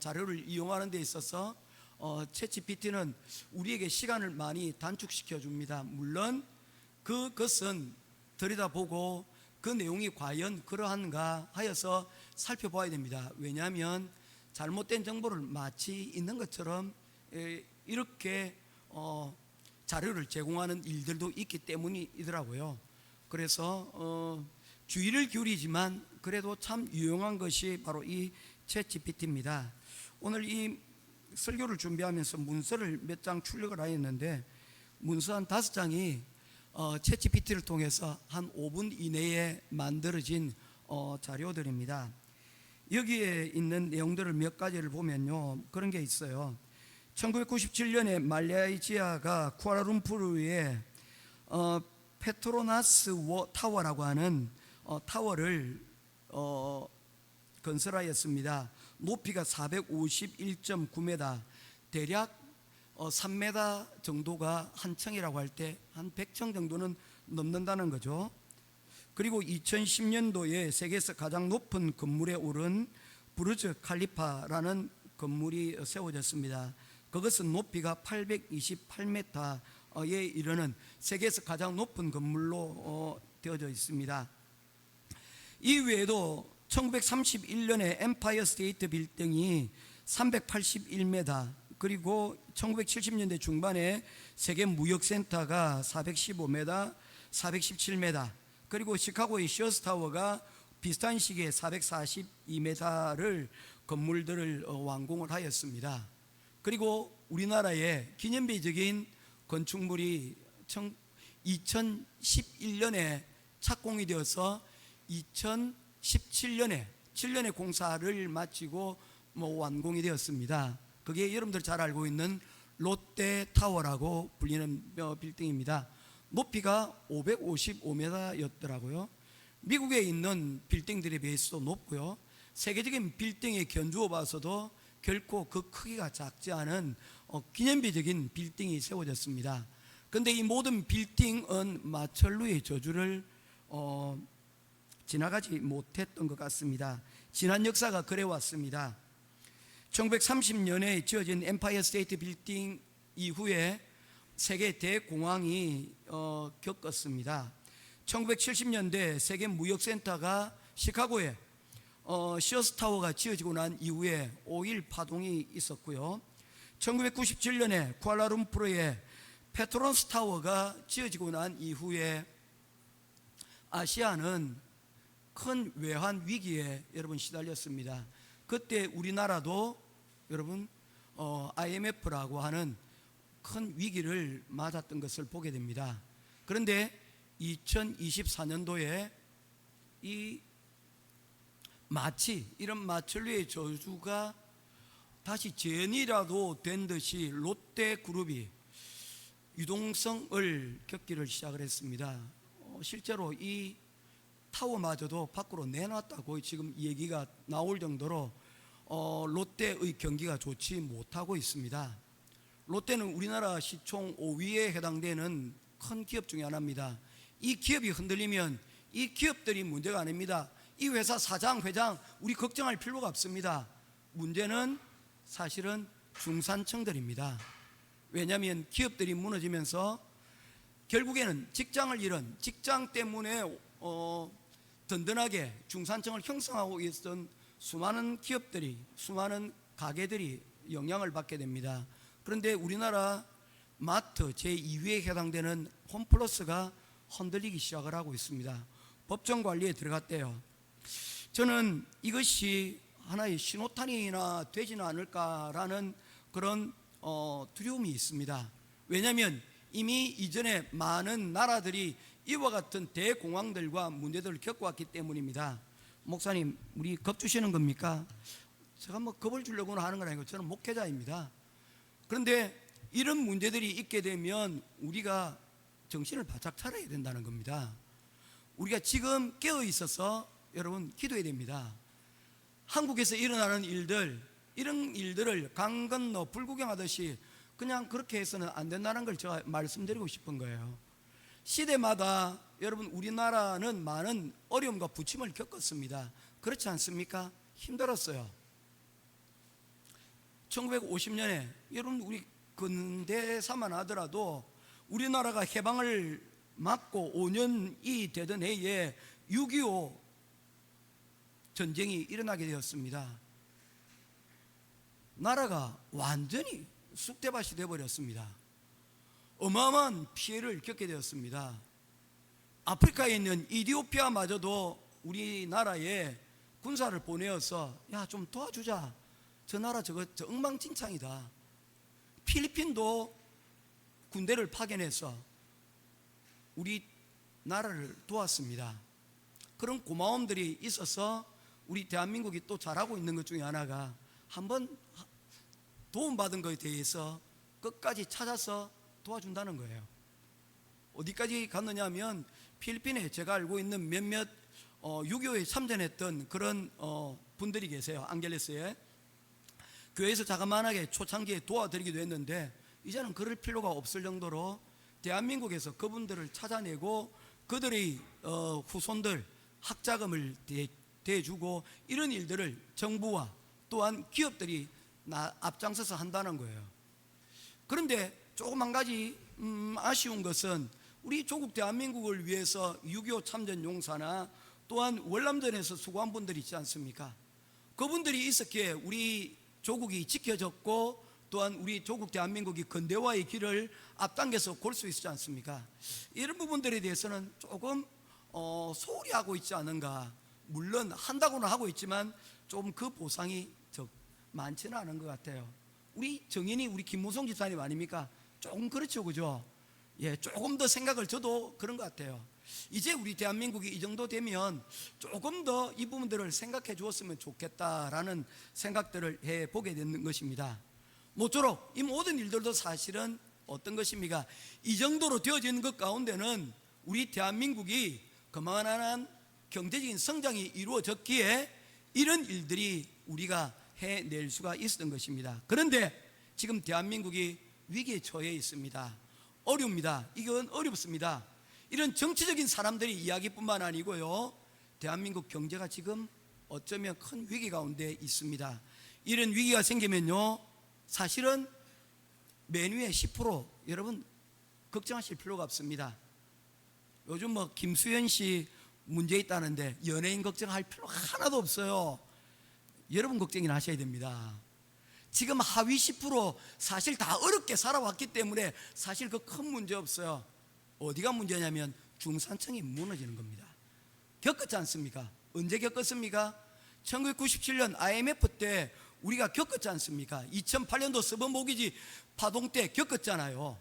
자료를 이용하는 데 있어서 챗 GPT는 우리에게 시간을 많이 단축시켜 줍니다. 물론 그것은 들여다보고 그 내용이 과연 그러한가 하여서 살펴봐야 됩니다. 왜냐하면 잘못된 정보를 마치 있는 것처럼 이렇게 자료를 제공하는 일들도 있기 때문이더라고요. 그래서 주의를 기울이지만 그래도 참 유용한 것이 바로 이 챗 GPT입니다. 오늘 이 설교를 준비하면서 문서를 몇 장 출력을 하였는데 문서 한 5장이 챗 GPT를 통해서 한 5분 이내에 만들어진 자료들입니다. 여기에 있는 내용들을 몇 가지를 보면요, 그런 게 있어요. 1997년에 말레이시아가 쿠알라룸푸르에 페트로나스 타워라고 하는 타워를 건설하였습니다. 높이가 451.9m, 대략 3m 정도가 한 층이라고 할 때 한 100층 정도는 넘는다는 거죠. 그리고 2010년도에 세계에서 가장 높은 건물에 오른 부르즈 칼리파라는 건물이 세워졌습니다. 그것은 높이가 828m에 이르는 세계에서 가장 높은 건물로 되어져 있습니다. 이 외에도 1931년에 엠파이어 스테이트 빌딩이 381m, 그리고 1970년대 중반에 세계 무역센터가 415m, 417m, 그리고 시카고의 시어스타워가 비슷한 시기에 442m를 건물들을 완공을 하였습니다. 그리고 우리나라의 기념비적인 건축물이 2011년에 착공이 되어서 2017년에 7년의 공사를 마치고 완공이 되었습니다. 그게 여러분들 잘 알고 있는 롯데타워라고 불리는 빌딩입니다. 높이가 555m였더라고요. 미국에 있는 빌딩들에 비해서도 높고요, 세계적인 빌딩에 견주어 봐서도 결코 그 크기가 작지 않은 기념비적인 빌딩이 세워졌습니다. 그런데 이 모든 빌딩은 마철루의 저주를 지나가지 못했던 것 같습니다. 지난 역사가 그래왔습니다. 1930년에 지어진 엠파이어 스테이트 빌딩 이후에 세계 대공황이 겪었습니다. 1970년대 세계 무역센터가 시카고에 시어스타워가 지어지고 난 이후에 5.1 파동이 있었고요. 1997년에 쿠알라룸푸르에 페트로나스 타워가 지어지고 난 이후에 아시아는 큰 외환 위기에 여러분 시달렸습니다. 그때 우리나라도 여러분 IMF라고 하는 큰 위기를 맞았던 것을 보게 됩니다. 그런데 2024년도에 마치 이런 마철루의 저주가 다시 재현이라도 된 듯이 롯데그룹이 유동성을 겪기를 시작을 했습니다. 실제로 이 타워마저도 밖으로 내놨다고 지금 얘기가 나올 정도로 롯데의 경기가 좋지 못하고 있습니다. 롯데는 우리나라 시총 5위에 해당되는 큰 기업 중에 하나입니다. 이 기업이 흔들리면 이 기업들이 문제가 아닙니다. 이 회사 사장, 회장 우리 걱정할 필요가 없습니다. 문제는 사실은 중산층들입니다. 왜냐하면 기업들이 무너지면서 결국에는 직장을 잃은, 직장 때문에 든든하게 중산층을 형성하고 있었던 수많은 기업들이, 수많은 가게들이 영향을 받게 됩니다. 그런데 우리나라 마트 제2위에 해당되는 홈플러스가 흔들리기 시작을 하고 있습니다. 법정 관리에 들어갔대요. 저는 이것이 하나의 신호탄이나 되지는 않을까라는 그런 두려움이 있습니다. 왜냐하면 이미 이전에 많은 나라들이 이와 같은 대공황들과 문제들을 겪어왔기 때문입니다. 목사님, 우리 겁 주시는 겁니까? 제가 겁을 주려고는 하는 건 아니고 저는 목회자입니다. 그런데 이런 문제들이 있게 되면 우리가 정신을 바짝 차려야 된다는 겁니다. 우리가 지금 깨어 있어서 여러분 기도해야 됩니다. 한국에서 일어나는 일들, 이런 일들을 강 건너 불구경하듯이 그냥 그렇게 해서는 안 된다는 걸 제가 말씀드리고 싶은 거예요. 시대마다 여러분 우리나라는 많은 어려움과 부침을 겪었습니다. 그렇지 않습니까? 힘들었어요. 1950년에 여러분 우리 근대사만 하더라도 우리나라가 해방을 맞고 5년이 되던 해에 6.25 전쟁이 일어나게 되었습니다. 나라가 완전히 쑥대밭이 되어버렸습니다. 어마어마한 피해를 겪게 되었습니다. 아프리카에 있는 이디오피아마저도 우리나라에 군사를 보내어서 야 좀 도와주자, 저 나라 저 엉망진창이다. 필리핀도 군대를 파견해서 우리 나라를 도왔습니다. 그런 고마움들이 있어서 우리 대한민국이 또 잘하고 있는 것 중에 하나가 한번 도움받은 것에 대해서 끝까지 찾아서 도와준다는 거예요. 어디까지 갔느냐 하면 필리핀에 제가 알고 있는 몇몇 6.25에 참전했던 그런 분들이 계세요. 안겔레스에 교회에서 자그마하게 초창기에 도와드리기도 했는데 이제는 그럴 필요가 없을 정도로 대한민국에서 그분들을 찾아내고 그들의 후손들 학자금을 대주고 이런 일들을 정부와 또한 기업들이 앞장서서 한다는 거예요. 그런데 조금 한 가지 아쉬운 것은 우리 조국 대한민국을 위해서 6.25 참전 용사나 또한 월남전에서 수고한 분들이 있지 않습니까? 그분들이 있었기에 우리 조국이 지켜졌고 또한 우리 조국 대한민국이 근대화의 길을 앞당겨서 골 수 있지 않습니까? 이런 부분들에 대해서는 조금 소홀히 하고 있지 않은가. 물론 한다고는 하고 있지만 좀 그 보상이 많지는 않은 것 같아요. 우리 정인이 우리 김무성 집사님 아닙니까? 조금 그렇죠, 그죠? 예, 조금 더 생각을 저도 그런 것 같아요. 이제 우리 대한민국이 이 정도 되면 조금 더 이 부분들을 생각해 주었으면 좋겠다라는 생각들을 해보게 되는 것입니다. 모쪼록 이 모든 일들도 사실은 어떤 것입니까? 이 정도로 되어지는 것 가운데는 우리 대한민국이 그만한 경제적인 성장이 이루어졌기에 이런 일들이 우리가 해낼 수가 있었던 것입니다. 그런데 지금 대한민국이 위기에 처해 있습니다. 어렵습니다. 이건 어렵습니다. 이런 정치적인 사람들의 이야기뿐만 아니고요, 대한민국 경제가 지금 어쩌면 큰 위기 가운데 있습니다. 이런 위기가 생기면요, 사실은 메뉴의 10% 여러분 걱정하실 필요가 없습니다. 요즘 뭐 김수현 씨 문제 있다는데 연예인 걱정할 필요 하나도 없어요. 여러분 걱정이나 하셔야 됩니다. 지금 하위 10% 사실 다 어렵게 살아왔기 때문에 사실 그 큰 문제 없어요. 어디가 문제냐면 중산층이 무너지는 겁니다. 겪었지 않습니까? 언제 겪었습니까? 1997년 IMF 때 우리가 겪었지 않습니까? 2008년도 서번 모기지 파동 때 겪었잖아요.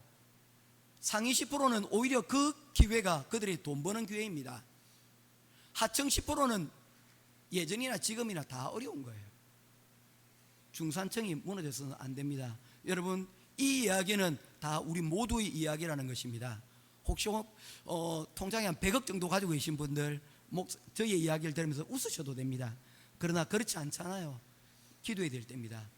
상위 10%는 오히려 그 기회가 그들이 돈 버는 기회입니다. 하층 10%는 예전이나 지금이나 다 어려운 거예요. 중산층이 무너져서는 안 됩니다. 여러분, 이 이야기는 다 우리 모두의 이야기라는 것입니다. 혹시 통장에 한 100억 정도 가지고 계신 분들 저희의 이야기를 들으면서 웃으셔도 됩니다. 그러나 그렇지 않잖아요. 기도해야 될 때입니다.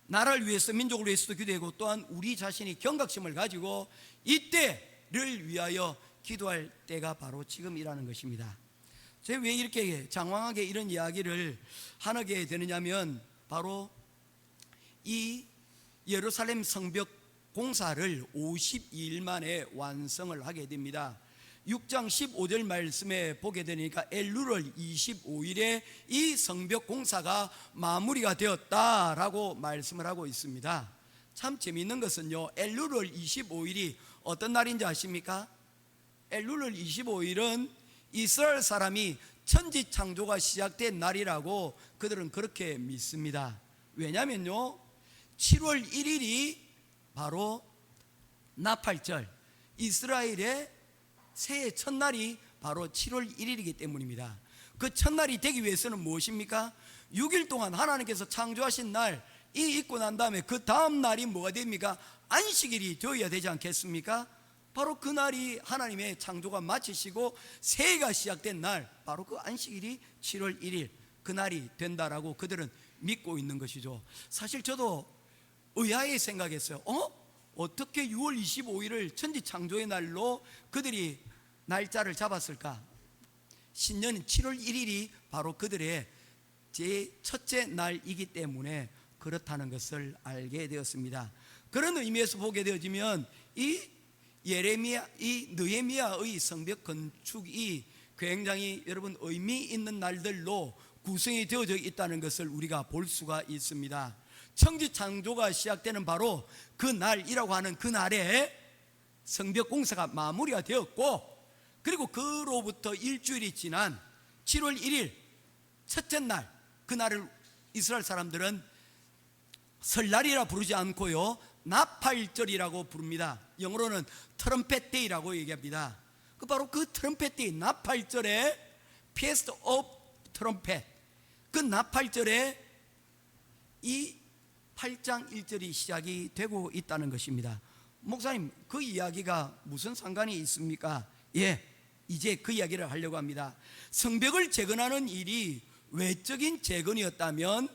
나라를 위해서 민족을 위해서도 기도하고 또한 우리 자신이 경각심을 가지고 이때를 위하여 기도할 때가 바로 지금이라는 것입니다. 제가 왜 이렇게 장황하게 이런 이야기를 하게 되느냐면 바로 이 예루살렘 성벽 공사를 52일 만에 완성을 하게 됩니다. 6장 15절 말씀에 보게 되니까 엘루월 25일에 이 성벽 공사가 마무리가 되었다라고 말씀을 하고 있습니다. 참 재미있는 것은요, 엘루월 25일이 어떤 날인지 아십니까? 엘루월 25일은 이스라엘 사람이 천지 창조가 시작된 날이라고 그들은 그렇게 믿습니다. 왜냐면요, 7월 1일이 바로 나팔절, 이스라엘의 새해 첫날이 바로 7월 1일이기 때문입니다. 그 첫날이 되기 위해서는 무엇입니까? 6일 동안 하나님께서 창조하신 날, 이 있고 난 다음에 그 다음 날이 뭐가 됩니까? 안식일이 되어야 되지 않겠습니까? 바로 그 날이 하나님의 창조가 마치시고 새해가 시작된 날, 바로 그 안식일이 7월 1일 그 날이 된다라고 그들은 믿고 있는 것이죠. 사실 저도 의아해 생각했어요. 어떻게 6월 25일을 천지창조의 날로 그들이 날짜를 잡았을까? 신년 7월 1일이 바로 그들의 제 첫째 날이기 때문에 그렇다는 것을 알게 되었습니다. 그런 의미에서 보게 되어지면 이 느헤미야의 성벽 건축이 굉장히 여러분 의미 있는 날들로 구성이 되어져 있다는 것을 우리가 볼 수가 있습니다. 천지창조가 시작되는 바로 그 날이라고 하는 그 날에 성벽 공사가 마무리가 되었고, 그리고 그로부터 일주일이 지난 7월 1일 첫째 날, 그 날을 이스라엘 사람들은 설날이라 부르지 않고요 나팔절이라고 부릅니다. 영어로는 트럼펫 데이라고 얘기합니다. 바로 그 트럼펫 데이, 나팔절에 Feast of Trumpet, 그 나팔절에 이 8장 1절이 시작이 되고 있다는 것입니다. 목사님, 그 이야기가 무슨 상관이 있습니까? 이제 그 이야기를 하려고 합니다. 성벽을 재건하는 일이 외적인 재건이었다면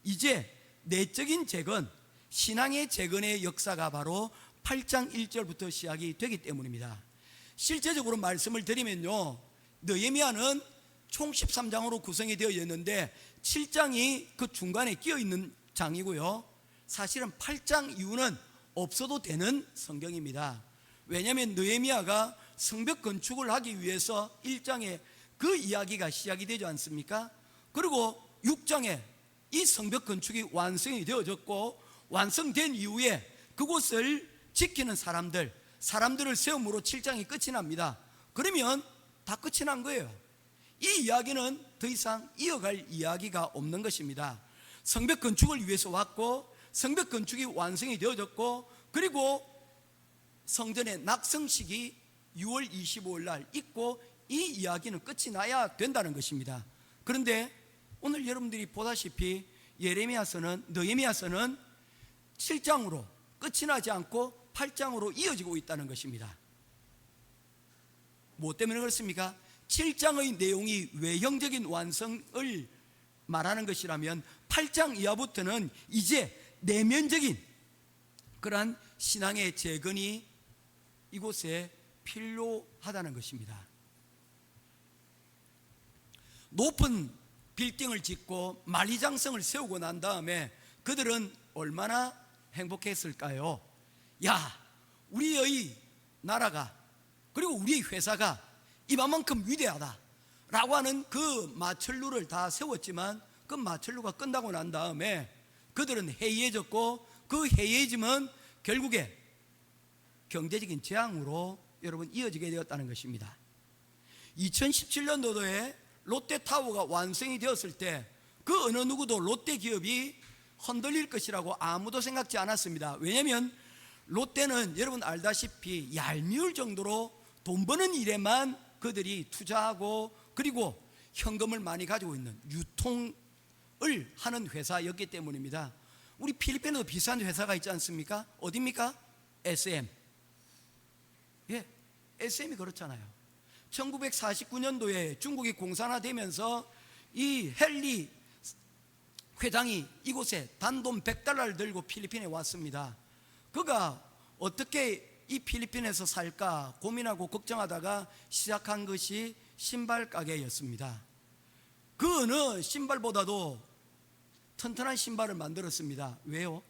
이제 내적인 재건, 신앙의 재건의 역사가 바로 8장 1절부터 시작이 되기 때문입니다. 실제적으로 말씀을 드리면요, 느헤미야는 총 13장으로 구성이 되어 있는데 7장이 그 중간에 끼어 있는 장이고요, 사실은 8장 이후는 없어도 되는 성경입니다. 왜냐하면 느헤미야가 성벽 건축을 하기 위해서 1장에 그 이야기가 시작이 되지 않습니까? 그리고 6장에 이 성벽 건축이 완성이 되어졌고, 완성된 이후에 그곳을 지키는 사람들을 세움으로 7장이 끝이 납니다. 그러면 다 끝이 난 거예요. 이 이야기는 더 이상 이어갈 이야기가 없는 것입니다. 성벽 건축을 위해서 왔고, 성벽 건축이 완성이 되어졌고, 그리고 성전의 낙성식이 6월 25일 날 있고, 이 이야기는 끝이 나야 된다는 것입니다. 그런데 오늘 여러분들이 보다시피 느헤미야서는 7장으로 끝이 나지 않고 8장으로 이어지고 있다는 것입니다. 무엇 때문에 그렇습니까? 7장의 내용이 외형적인 완성을 말하는 것이라면 8장 이하부터는 이제 내면적인 그러한 신앙의 재건이 이곳에 필요하다는 것입니다. 높은 빌딩을 짓고 만리장성을 세우고 난 다음에 그들은 얼마나 행복했을까요? 우리의 나라가, 그리고 우리의 회사가 이만큼 위대하다 라고 하는 그 마철루를 다 세웠지만, 그 마철루가 끝나고 난 다음에 그들은 해이해졌고, 그 해이해짐은 결국에 경제적인 재앙으로 여러분 이어지게 되었다는 것입니다. 2017년도에 롯데타워가 완성이 되었을 때 그 어느 누구도 롯데 기업이 흔들릴 것이라고 아무도 생각지 않았습니다. 왜냐하면 롯데는 여러분 알다시피 얄미울 정도로 돈 버는 일에만 그들이 투자하고, 그리고 현금을 많이 가지고 있는 유통을 하는 회사였기 때문입니다. 우리 필리핀에도 비슷한 회사가 있지 않습니까? 어디입니까? SM. SM이 그렇잖아요. 1949년도에 중국이 공산화되면서 이 헨리 회장이 이곳에 단돈 $100를 들고 필리핀에 왔습니다. 그가 어떻게 이 필리핀에서 살까 고민하고 걱정하다가 시작한 것이 신발 가게였습니다. 그 어느 신발보다도 튼튼한 신발을 만들었습니다. 왜요?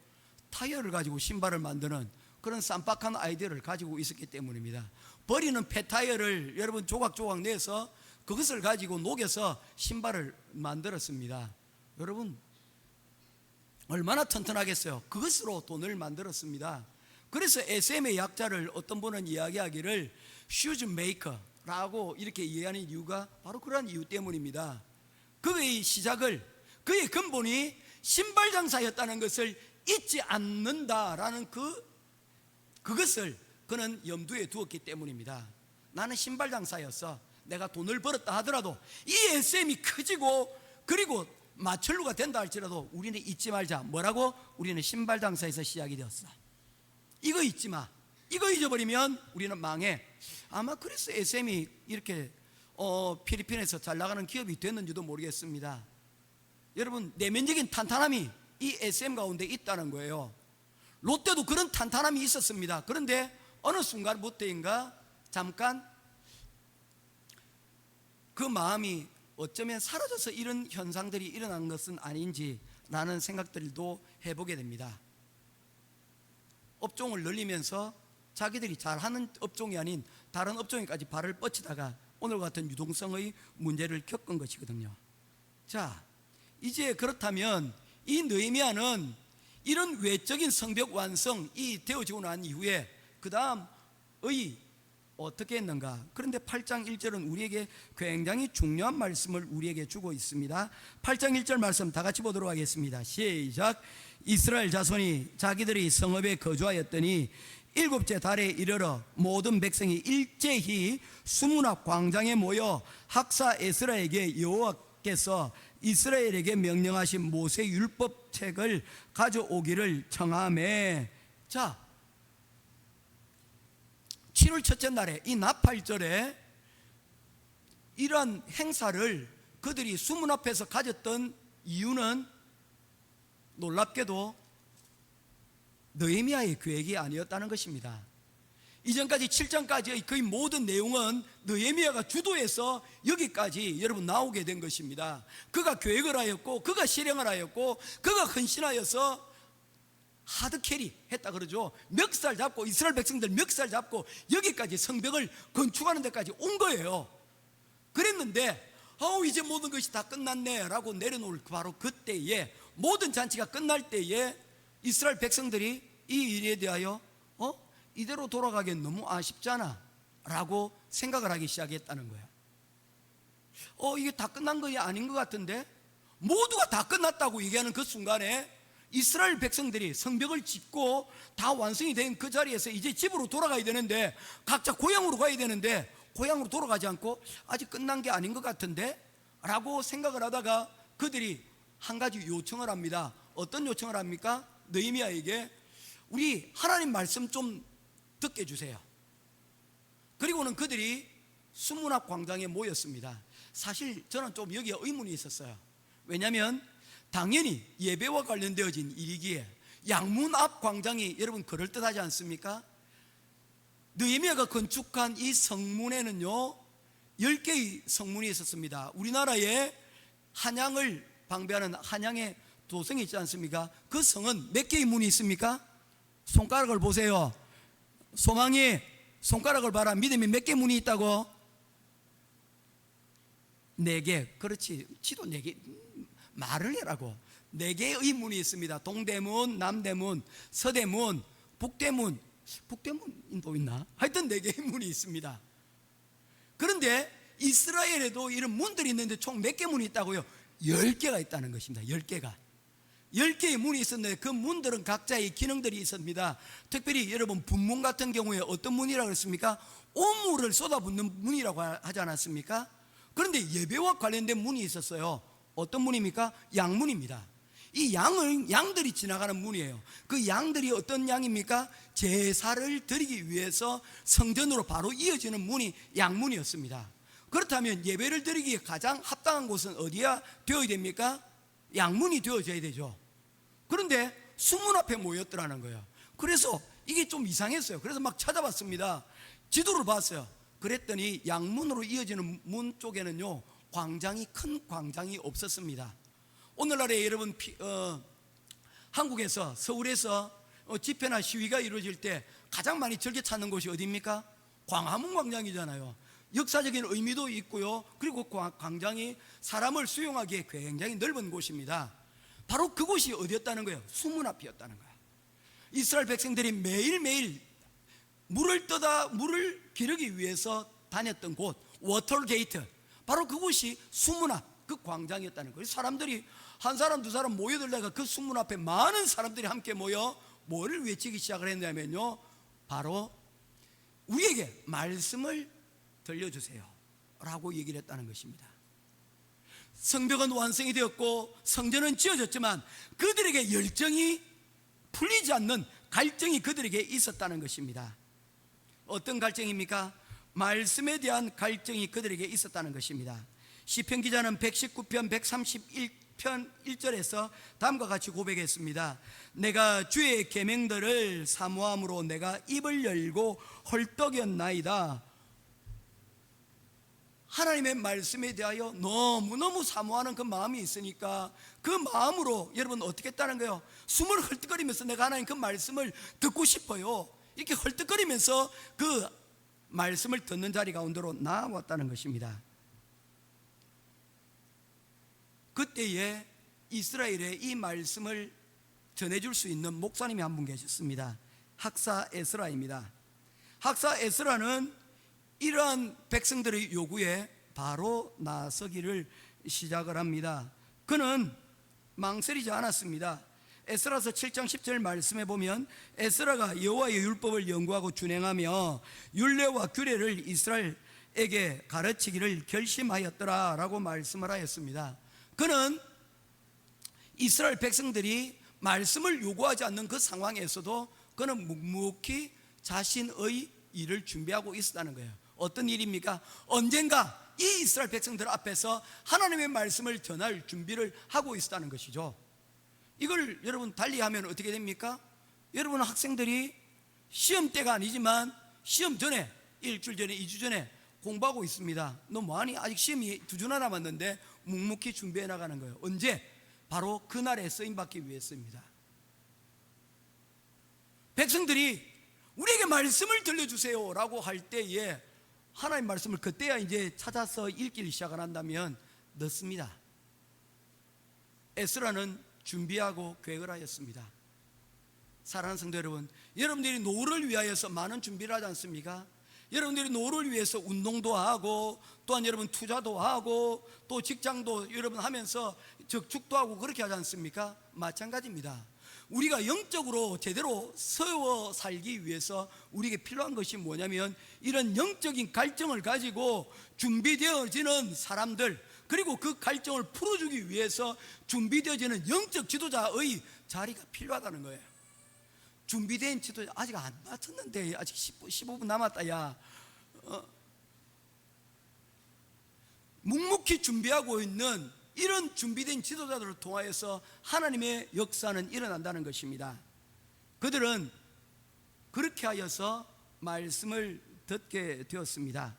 타이어를 가지고 신발을 만드는 그런 쌈박한 아이디어를 가지고 있었기 때문입니다. 버리는 폐타이어를 여러분 조각조각 내서 그것을 가지고 녹여서 신발을 만들었습니다. 여러분 얼마나 튼튼하겠어요? 그것으로 돈을 만들었습니다. 그래서 SM의 약자를 어떤 분은 이야기하기를 슈즈 메이커라고 이렇게 이해하는 이유가 바로 그러한 이유 때문입니다. 그의 시작을, 그의 근본이 신발 장사였다는 것을 잊지 않는다라는 그것을 그는 염두에 두었기 때문입니다. 나는 신발 장사였어. 내가 돈을 벌었다 하더라도 이 SM이 커지고 그리고 마철루가 된다 할지라도 우리는 잊지 말자. 뭐라고? 우리는 신발 장사에서 시작이 되었어. 이거 잊지 마. 이거 잊어버리면 우리는 망해. 아마 그래서 SM이 이렇게 필리핀에서 잘 나가는 기업이 됐는지도 모르겠습니다. 여러분 내면적인 탄탄함이 이 SM 가운데 있다는 거예요. 롯데도 그런 탄탄함이 있었습니다. 그런데 어느 순간부터인가 잠깐 그 마음이 어쩌면 사라져서 이런 현상들이 일어난 것은 아닌지라는 생각들도 해보게 됩니다. 업종을 늘리면서 자기들이 잘하는 업종이 아닌 다른 업종에까지 발을 뻗치다가 오늘 같은 유동성의 문제를 겪은 것이거든요. 자, 이제 그렇다면 이 느헤미야는 이런 외적인 성벽 완성이 되어지고 난 이후에 그 다음의 어떻게 했는가? 그런데 8장 1절은 우리에게 굉장히 중요한 말씀을 우리에게 주고 있습니다. 8장 1절 말씀 다 같이 보도록 하겠습니다. 시작. 이스라엘 자손이 자기들이 성읍에 거주하였더니 일곱째 달에 이르러 모든 백성이 일제히 수문 앞 광장에 모여 학사 에스라에게 여호와께서 이스라엘에게 명령하신 모세 율법책을 가져오기를 청하매. 자, 7월 첫째 날에 이 나팔절에 이러한 행사를 그들이 수문 앞에서 가졌던 이유는 놀랍게도 느헤미야의 계획이 아니었다는 것입니다. 이전까지 7장까지의 거의 모든 내용은 느헤미야가 주도해서 여기까지 여러분 나오게 된 것입니다. 그가 계획을 하였고 그가 실행을 하였고 그가 헌신하여서 하드캐리 했다 그러죠. 멱살 잡고 이스라엘 백성들 멱살 잡고 여기까지 성벽을 건축하는 데까지 온 거예요. 그랬는데 이제 모든 것이 다 끝났네 라고 내려놓을 바로 그때에 모든 잔치가 끝날 때에 이스라엘 백성들이 이 일에 대하여 이대로 돌아가기엔 너무 아쉽잖아 라고 생각을 하기 시작했다는 거야. 이게 다 끝난 것이 아닌 것 같은데, 모두가 다 끝났다고 얘기하는 그 순간에 이스라엘 백성들이 성벽을 짓고 다 완성이 된 그 자리에서 이제 집으로 돌아가야 되는데, 각자 고향으로 가야 되는데 고향으로 돌아가지 않고 아직 끝난 게 아닌 것 같은데 라고 생각을 하다가 그들이 한 가지 요청을 합니다. 어떤 요청을 합니까? 느헤미야에게 우리 하나님 말씀 좀 듣게 해주세요. 그리고는 그들이 수문 앞 광장에 모였습니다. 사실 저는 좀 여기에 의문이 있었어요. 왜냐하면 당연히 예배와 관련되어진 일이기에 양문 앞 광장이 여러분 그럴듯하지 않습니까? 느헤미야가 건축한 이 성문에는요 10개의 성문이 있었습니다. 우리나라에 한양을 방배하는 한양의 도성이 있지 않습니까? 그 성은 몇 개의 문이 있습니까? 손가락을 보세요. 소망이 손가락을 봐라. 믿음이 몇 개 문이 있다고? 4개. 그렇지. 지도 4개. 말을 해라고. 4개의 문이 있습니다. 동대문, 남대문, 서대문, 북대문. 북대문도 있나? 하여튼 4개의 문이 있습니다. 그런데 이스라엘에도 이런 문들이 있는데 총 몇 개 문이 있다고요? 10개가 있다는 것입니다. 10개가. 10개의 문이 있었는데 그 문들은 각자의 기능들이 있습니다. 특별히 여러분 분문 같은 경우에 어떤 문이라고 했습니까? 오물을 쏟아붓는 문이라고 하지 않았습니까? 그런데 예배와 관련된 문이 있었어요. 어떤 문입니까? 양문입니다. 이 양들이 지나가는 문이에요. 그 양들이 어떤 양입니까? 제사를 드리기 위해서 성전으로 바로 이어지는 문이 양문이었습니다. 그렇다면 예배를 드리기에 가장 합당한 곳은 어디야 되어야 됩니까? 양문이 되어져야 되죠. 그런데 수문 앞에 모였더라는 거예요. 그래서 이게 좀 이상했어요. 그래서 막 찾아봤습니다. 지도를 봤어요. 그랬더니 양문으로 이어지는 문 쪽에는요 큰 광장이 없었습니다. 오늘날에 여러분 한국에서 서울에서 집회나 시위가 이루어질 때 가장 많이 즐겨 찾는 곳이 어디입니까? 광화문 광장이잖아요. 역사적인 의미도 있고요. 그리고 광장이 사람을 수용하기에 굉장히 넓은 곳입니다. 바로 그곳이 어디였다는 거예요? 수문 앞이었다는 거예요. 이스라엘 백성들이 매일매일 물을 기르기 위해서 다녔던 곳, 워터게이트, 바로 그곳이 수문 앞, 그 광장이었다는 거예요. 사람들이 한 사람 두 사람 모여들다가 그 수문 앞에 많은 사람들이 함께 모여 뭐를 외치기 시작을 했냐면요, 바로 우리에게 말씀을 들려주세요 라고 얘기를 했다는 것입니다. 성벽은 완성이 되었고 성전은 지어졌지만 그들에게 열정이 풀리지 않는 갈증이 그들에게 있었다는 것입니다. 어떤 갈증입니까? 말씀에 대한 갈증이 그들에게 있었다는 것입니다. 시편 기자는 119편 편 1절에서 다음과 같이 고백했습니다. 내가 주의 계명들을 사모함으로 내가 입을 열고 헐떡였나이다. 하나님의 말씀에 대하여 너무너무 사모하는 그 마음이 있으니까 그 마음으로 여러분 어떻게 했다는 거예요? 숨을 헐떡거리면서 내가 하나님 그 말씀을 듣고 싶어요. 이렇게 헐떡거리면서 그 말씀을 듣는 자리 가운데로 나아왔다는 것입니다. 그때에 이스라엘에 이 말씀을 전해줄 수 있는 목사님이 한 분 계셨습니다. 학사 에스라입니다. 학사 에스라는 이러한 백성들의 요구에 바로 나서기를 시작을 합니다. 그는 망설이지 않았습니다. 에스라서 7장 10절 말씀에 보면 에스라가 여호와의 율법을 연구하고 준행하며 율례와 규례를 이스라엘에게 가르치기를 결심하였더라 라고 말씀을 하였습니다. 그는 이스라엘 백성들이 말씀을 요구하지 않는 그 상황에서도 그는 묵묵히 자신의 일을 준비하고 있었다는 거예요. 어떤 일입니까? 언젠가 이 이스라엘 백성들 앞에서 하나님의 말씀을 전할 준비를 하고 있었다는 것이죠. 이걸 여러분 달리하면 어떻게 됩니까? 여러분 학생들이 시험 때가 아니지만 시험 전에 일주일 전에 2주 전에 공부하고 있습니다. 너 뭐하니? 아직 시험이 2주나 남았는데 묵묵히 준비해 나가는 거예요. 언제? 바로 그날에 쓰임받기 위해서입니다. 백성들이 우리에게 말씀을 들려주세요 라고 할 때에 하나님 말씀을 그때야 이제 찾아서 읽기 시작을 한다면 늦습니다. 에스라는 준비하고 계획을 하였습니다. 사랑하는 성도 여러분, 여러분들이 노후를 위하여서 많은 준비를 하지 않습니까? 여러분들이 노후를 위해서 운동도 하고 또한 여러분 투자도 하고 또 직장도 여러분 하면서 저축도 하고 그렇게 하지 않습니까? 마찬가지입니다. 우리가 영적으로 제대로 세워 살기 위해서 우리에게 필요한 것이 뭐냐면 이런 영적인 갈증을 가지고 준비되어지는 사람들, 그리고 그 갈증을 풀어주기 위해서 준비되어지는 영적 지도자의 자리가 필요하다는 거예요. 준비된 지도자 아직 안 맞췄는데 아직 15분 남았다 야 묵묵히 준비하고 있는 이런 준비된 지도자들을 통하여서 하나님의 역사는 일어난다는 것입니다. 그들은 그렇게 하여서 말씀을 듣게 되었습니다.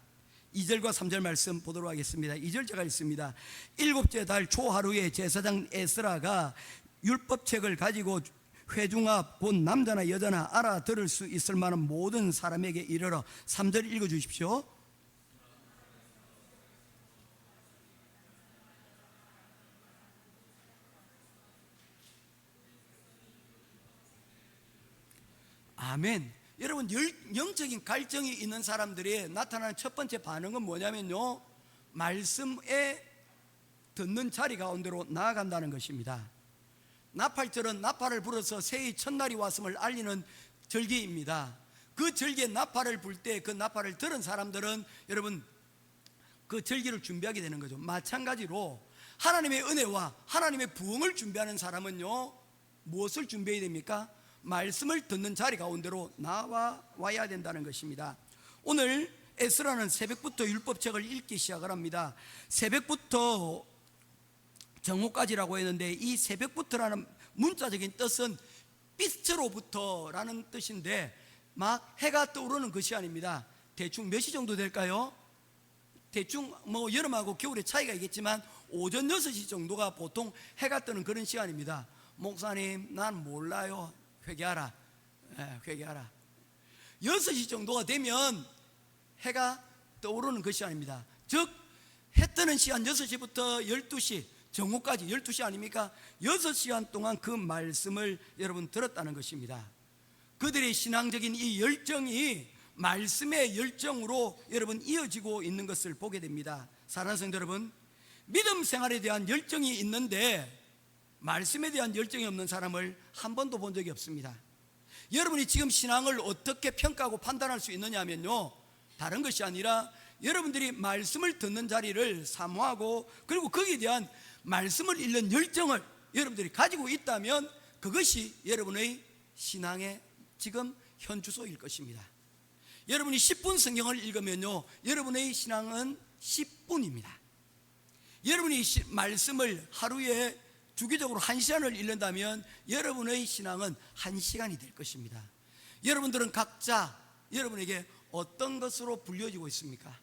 2절과 3절 말씀 보도록 하겠습니다. 2절 제가 읽습니다. 7째 달 초하루에 제사장 에스라가 율법책을 가지고 회중 앞 곧 남자나 여자나 알아들을 수 있을 만한 모든 사람에게 이르러 3절 읽어주십시오. 아멘. 여러분 영적인 갈증이 있는 사람들이 나타나는 첫 번째 반응은 뭐냐면요, 말씀에 듣는 자리 가운데로 나아간다는 것입니다. 나팔절은 나팔을 불어서 새해 첫날이 왔음을 알리는 절기입니다. 그 절기에 나팔을 불 때 그 나팔을 들은 사람들은 여러분 그 절기를 준비하게 되는 거죠. 마찬가지로 하나님의 은혜와 하나님의 부흥을 준비하는 사람은요, 무엇을 준비해야 됩니까? 말씀을 듣는 자리 가운데로 나와야 된다는 것입니다. 오늘 에스라는 새벽부터 율법책을 읽기 시작을 합니다. 새벽부터 정오까지라고 했는데 이 새벽부터라는 문자적인 뜻은 빛으로부터라는 뜻인데 막 해가 떠오르는 것이 아닙니다. 대충 몇 시 정도 될까요? 대충 뭐 여름하고 겨울의 차이가 있겠지만 오전 6시 정도가 보통 해가 뜨는 그런 시간입니다. 목사님 난 몰라요. 회개하라. 회개하라. 6시 정도가 되면 해가 떠오르는 것이 아닙니다. 즉 해 뜨는 시간 6시부터 12시 정오까지 12시 아닙니까? 6시간 동안 그 말씀을 여러분 들었다는 것입니다. 그들의 신앙적인 이 열정이 말씀의 열정으로 여러분 이어지고 있는 것을 보게 됩니다. 사랑하는 성도 여러분, 믿음 생활에 대한 열정이 있는데 말씀에 대한 열정이 없는 사람을 한 번도 본 적이 없습니다. 여러분이 지금 신앙을 어떻게 평가하고 판단할 수 있느냐면요, 다른 것이 아니라 여러분들이 말씀을 듣는 자리를 사모하고 그리고 거기에 대한 말씀을 읽는 열정을 여러분들이 가지고 있다면 그것이 여러분의 신앙의 지금 현 주소일 것입니다. 여러분이 10분 성경을 읽으면요, 여러분의 신앙은 10분입니다. 여러분이 말씀을 하루에 주기적으로 1시간을 읽는다면 여러분의 신앙은 1시간이 될 것입니다. 여러분들은 각자 여러분에게 어떤 것으로 불려지고 있습니까?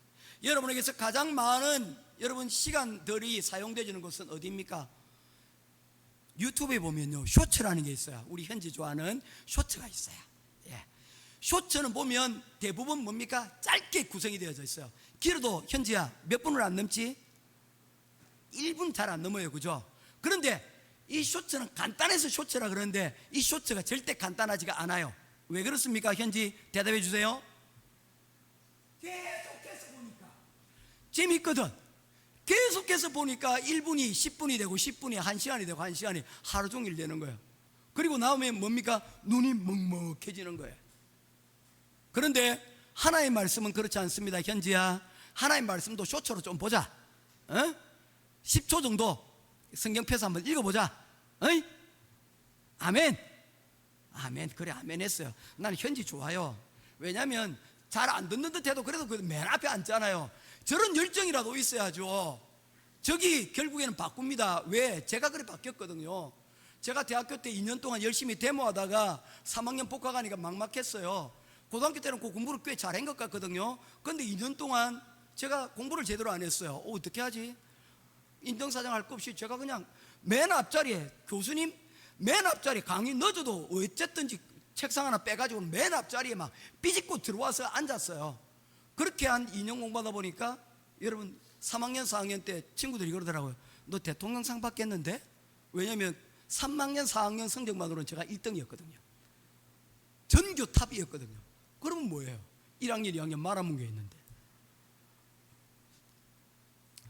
여러분에게서 가장 많은 여러분 시간들이 사용되는 것은 어디입니까? 유튜브에 보면요, 쇼츠라는 게 있어요. 우리 현지 좋아하는 쇼츠가 있어요. 예. 쇼츠는 보면 대부분 뭡니까? 짧게 구성이 되어져 있어요. 길어도 현지야 몇 분을 안 넘지? 1분 잘 안 넘어요, 그죠? 그런데 이 쇼츠는 간단해서 쇼츠라 그러는데 이 쇼츠가 절대 간단하지가 않아요. 왜 그렇습니까? 현지 대답해 주세요. 계속해서 보니까 재밌거든. 계속해서 보니까 1분이 10분이 되고 10분이 1시간이 되고 1시간이 하루 종일 되는 거예요. 그리고 나오면 뭡니까? 눈이 먹먹해지는 거예요. 그런데 하나의 말씀은 그렇지 않습니다. 현지야, 하나의 말씀도 쇼츠로 좀 보자. 10초 정도 성경 펴서 한번 읽어보자. 어이? 아멘. 아멘. 그래, 아멘 했어요. 나는 현지 좋아요. 왜냐하면 잘 안 듣는 듯 해도 그래도 맨 앞에 앉잖아요. 저런 열정이라도 있어야죠. 저기 결국에는 바꿉니다. 왜? 제가 그래 바뀌었거든요. 제가 대학교 때 2년 동안 열심히 데모하다가 3학년 복학하니까 막막했어요. 고등학교 때는 그 공부를 꽤 잘한 것 같거든요. 그런데 2년 동안 제가 공부를 제대로 안 했어요. 어떻게 하지? 인정사정 할 것 없이 제가 그냥 맨 앞자리에, 교수님 맨 앞자리에 강의 늦어도 어쨌든지 책상 하나 빼가지고 맨 앞자리에 막 삐집고 들어와서 앉았어요. 그렇게 한 2년 공부하다 보니까 여러분 3학년 4학년 때 친구들이 그러더라고요. 너 대통령상 받겠는데? 왜냐면 3학년 4학년 성적만으로는 제가 1등이었거든요. 전교 탑이었거든요. 그러면 뭐예요? 1학년 2학년 말아먹게 있는데.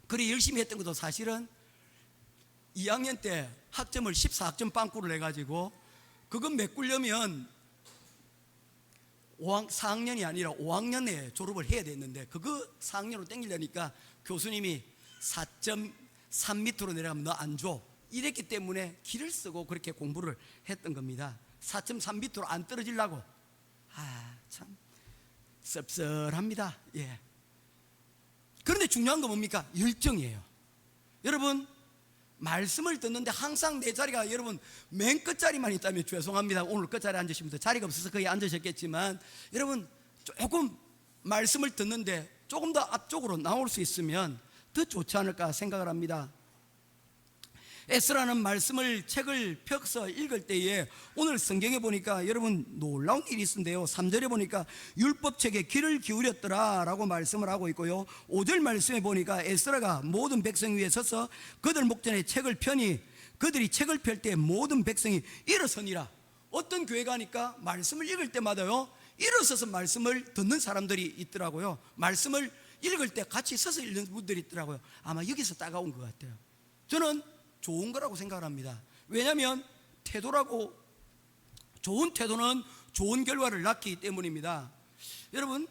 그래 열심히 했던 것도 사실은 2학년 때 학점을 14학점 빵꾸를 해가지고 그건 메꾸려면 4학년이 아니라 5학년에 졸업을 해야 됐는데 그거 4학년으로 땡기려니까 교수님이 4.3 밑으로 내려가면 너 안 줘 이랬기 때문에 기를 쓰고 그렇게 공부를 했던 겁니다. 4.3 밑으로 안 떨어지려고. 참 씁쓸합니다. 예. 그런데 중요한 건 뭡니까? 열정이에요. 여러분 말씀을 듣는데 항상 내 자리가 여러분 맨 끝자리만 있다면 죄송합니다. 오늘 끝자리에 앉으시면 자리가 없어서 거기 앉으셨겠지만 여러분 조금 말씀을 듣는데 조금 더 앞쪽으로 나올 수 있으면 더 좋지 않을까 생각을 합니다. 에스라는 말씀을 책을 펴서 읽을 때에 오늘 성경에 보니까 여러분 놀라운 일이 있는데요. 3절에 보니까 율법책에 귀를 기울였더라 라고 말씀을 하고 있고요. 5절 말씀에 보니까 에스라가 모든 백성 위에 서서 그들 목전에 책을 펴니 그들이 책을 펼 때 모든 백성이 일어서니라. 어떤 교회 가니까 말씀을 읽을 때마다요 일어서서 말씀을 듣는 사람들이 있더라고요. 말씀을 읽을 때 같이 서서 읽는 분들이 있더라고요. 아마 여기서 따가운 것 같아요. 저는 좋은 거라고 생각을 합니다. 왜냐하면 태도라고, 좋은 태도는 좋은 결과를 낳기 때문입니다. 여러분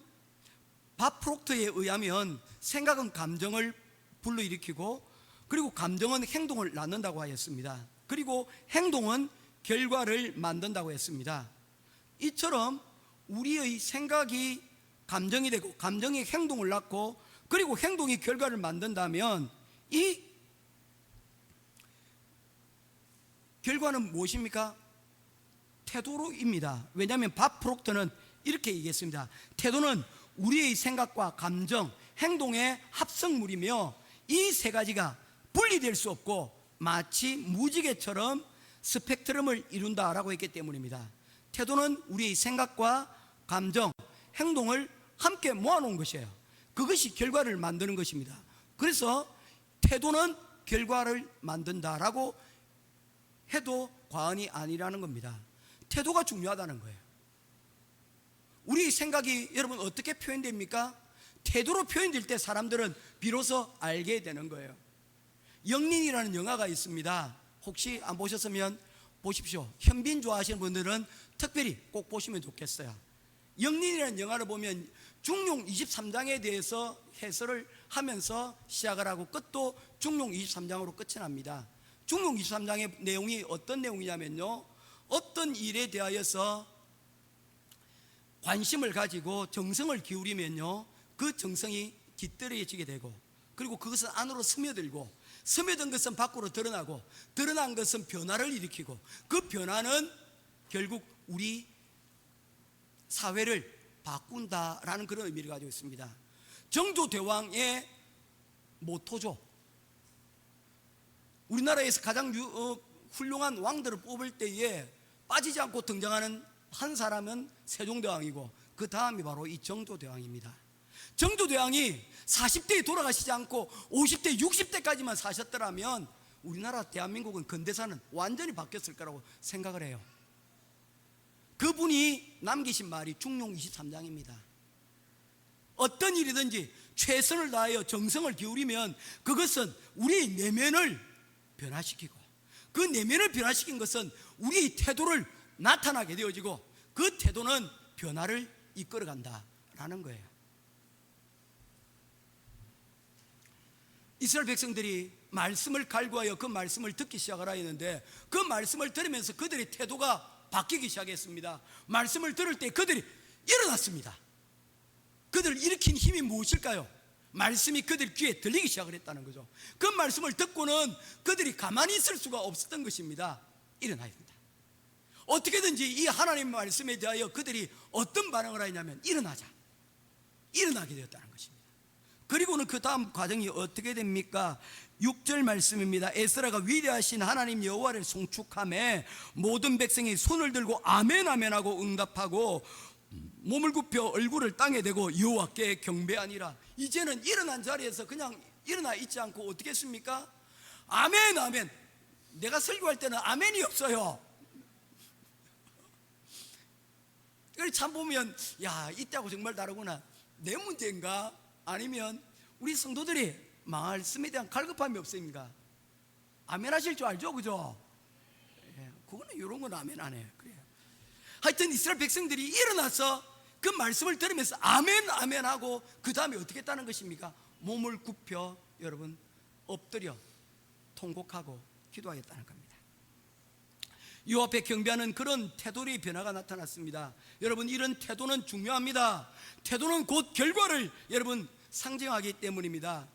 밥 프록트에 의하면 생각은 감정을 불러일으키고 그리고 감정은 행동을 낳는다고 하였습니다. 그리고 행동은 결과를 만든다고 했습니다. 이처럼 우리의 생각이 감정이 되고 감정이 행동을 낳고 그리고 행동이 결과를 만든다면 이 결과는 무엇입니까? 태도로입니다. 왜냐하면 밥 프록트는 이렇게 얘기했습니다. 태도는 우리의 생각과 감정, 행동의 합성물이며 이 세 가지가 분리될 수 없고 마치 무지개처럼 스펙트럼을 이룬다라고 했기 때문입니다. 태도는 우리의 생각과 감정, 행동을 함께 모아놓은 것이에요. 그것이 결과를 만드는 것입니다. 그래서 태도는 결과를 만든다라고 해도 과언이 아니라는 겁니다. 태도가 중요하다는 거예요. 우리 생각이 여러분 어떻게 표현됩니까? 태도로 표현될 때 사람들은 비로소 알게 되는 거예요. 영린이라는 영화가 있습니다. 혹시 안 보셨으면 보십시오. 현빈 좋아하시는 분들은 특별히 꼭 보시면 좋겠어요. 영린이라는 영화를 보면 중용 23장에 대해서 해설을 하면서 시작을 하고 끝도 중용 23장으로 끝이 납니다. 중용 23장의 내용이 어떤 내용이냐면요, 어떤 일에 대하여서 관심을 가지고 정성을 기울이면요 그 정성이 깃들여지게 되고 그리고 그것은 안으로 스며들고 스며든 것은 밖으로 드러나고 드러난 것은 변화를 일으키고 그 변화는 결국 우리 사회를 바꾼다라는 그런 의미를 가지고 있습니다. 정조대왕의 모토죠. 우리나라에서 가장 훌륭한 왕들을 뽑을 때에 빠지지 않고 등장하는 한 사람은 세종대왕이고 그 다음이 바로 이 정조대왕입니다. 정조대왕이 40대에 돌아가시지 않고 50대, 60대까지만 사셨더라면 우리나라 대한민국은 근대사는 완전히 바뀌었을 거라고 생각을 해요. 그분이 남기신 말이 중용 23장입니다. 어떤 일이든지 최선을 다하여 정성을 기울이면 그것은 우리의 내면을 변화시키고 그 내면을 변화시킨 것은 우리의 태도를 나타나게 되어지고 그 태도는 변화를 이끌어간다라는 거예요. 이스라엘 백성들이 말씀을 갈구하여 그 말씀을 듣기 시작하라 했는데 그 말씀을 들으면서 그들의 태도가 바뀌기 시작했습니다. 말씀을 들을 때 그들이 일어났습니다. 그들을 일으킨 힘이 무엇일까요? 말씀이 그들 귀에 들리기 시작을 했다는 거죠. 그 말씀을 듣고는 그들이 가만히 있을 수가 없었던 것입니다. 일어나야 된다. 어떻게든지 이 하나님의 말씀에 대하여 그들이 어떤 반응을 하냐면 일어나게 되었다는 것입니다. 그리고는 그 다음 과정이 어떻게 됩니까? 6절 말씀입니다. 에스라가 위대하신 하나님 여호와를 송축하며 모든 백성이 손을 들고 아멘 아멘 하고 응답하고 몸을 굽혀 얼굴을 땅에 대고 여호와께 경배하니라. 이제는 일어난 자리에서 그냥 일어나 있지 않고 어떻게 했습니까? 아멘 아멘. 내가 설교할 때는 아멘이 없어요. 참 보면 야 이때하고 정말 다르구나. 내 문제인가? 아니면 우리 성도들이 말씀에 대한 갈급함이 없습니까? 아멘 하실 줄 알죠? 그죠? 예, 그거는 이런 건 아멘 안 해요. 그래요. 하여튼 이스라엘 백성들이 일어나서 그 말씀을 들으면서 아멘 아멘 하고 그 다음에 어떻게 했다는 것입니까? 몸을 굽혀 여러분 엎드려 통곡하고 기도하겠다는 겁니다. 요 앞에 경배하는 그런 태도의 변화가 나타났습니다. 여러분 이런 태도는 중요합니다. 태도는 곧 결과를 여러분 상징하기 때문입니다.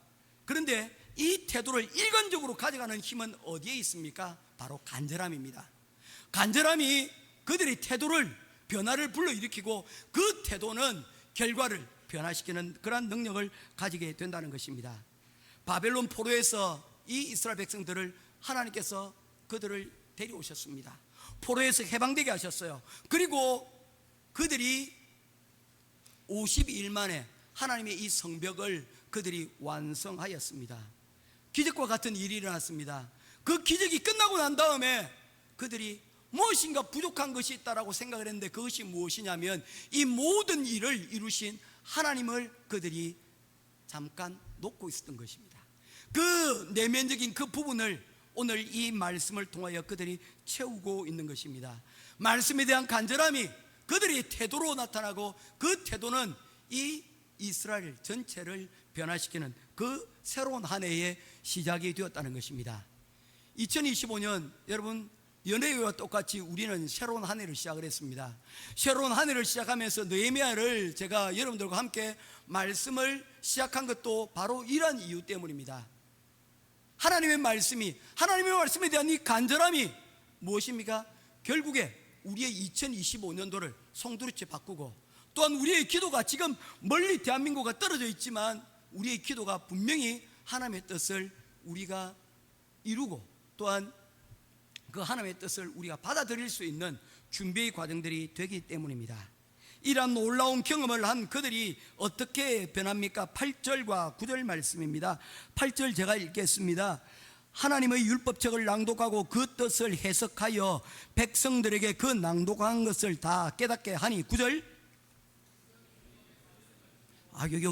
그런데 이 태도를 일관적으로 가져가는 힘은 어디에 있습니까? 바로 간절함입니다. 간절함이 그들의 태도를 변화를 불러일으키고 그 태도는 결과를 변화시키는 그러한 능력을 가지게 된다는 것입니다. 바벨론 포로에서 이 이스라엘 백성들을 하나님께서 그들을 데려오셨습니다. 포로에서 해방되게 하셨어요. 그리고 그들이 52일 만에 하나님의 이 성벽을 그들이 완성하였습니다. 기적과 같은 일이 일어났습니다. 그 기적이 끝나고 난 다음에 그들이 무엇인가 부족한 것이 있다라고 생각을 했는데 그것이 무엇이냐면 이 모든 일을 이루신 하나님을 그들이 잠깐 놓고 있었던 것입니다. 그 내면적인 그 부분을 오늘 이 말씀을 통하여 그들이 채우고 있는 것입니다. 말씀에 대한 간절함이 그들의 태도로 나타나고 그 태도는 이 이스라엘 전체를 변화시키는 그 새로운 한 해의 시작이 되었다는 것입니다. 2025년 여러분 연애와 똑같이 우리는 새로운 한 해를 시작을 했습니다. 새로운 한 해를 시작하면서 느헤미야를 제가 여러분들과 함께 말씀을 시작한 것도 바로 이런 이유 때문입니다. 하나님의 말씀에 대한 이 간절함이 무엇입니까? 결국에 우리의 2025년도를 송두리째 바꾸고 또한 우리의 기도가 지금 멀리 대한민국과 떨어져 있지만 우리의 기도가 분명히 하나님의 뜻을 우리가 이루고 또한 그 하나님의 뜻을 우리가 받아들일 수 있는 준비의 과정들이 되기 때문입니다. 이러한 놀라운 경험을 한 그들이 어떻게 변합니까? 8절과 9절 말씀입니다. 8절 제가 읽겠습니다. 하나님의 율법책을 낭독하고 그 뜻을 해석하여 백성들에게 그 낭독한 것을 다 깨닫게 하니 9절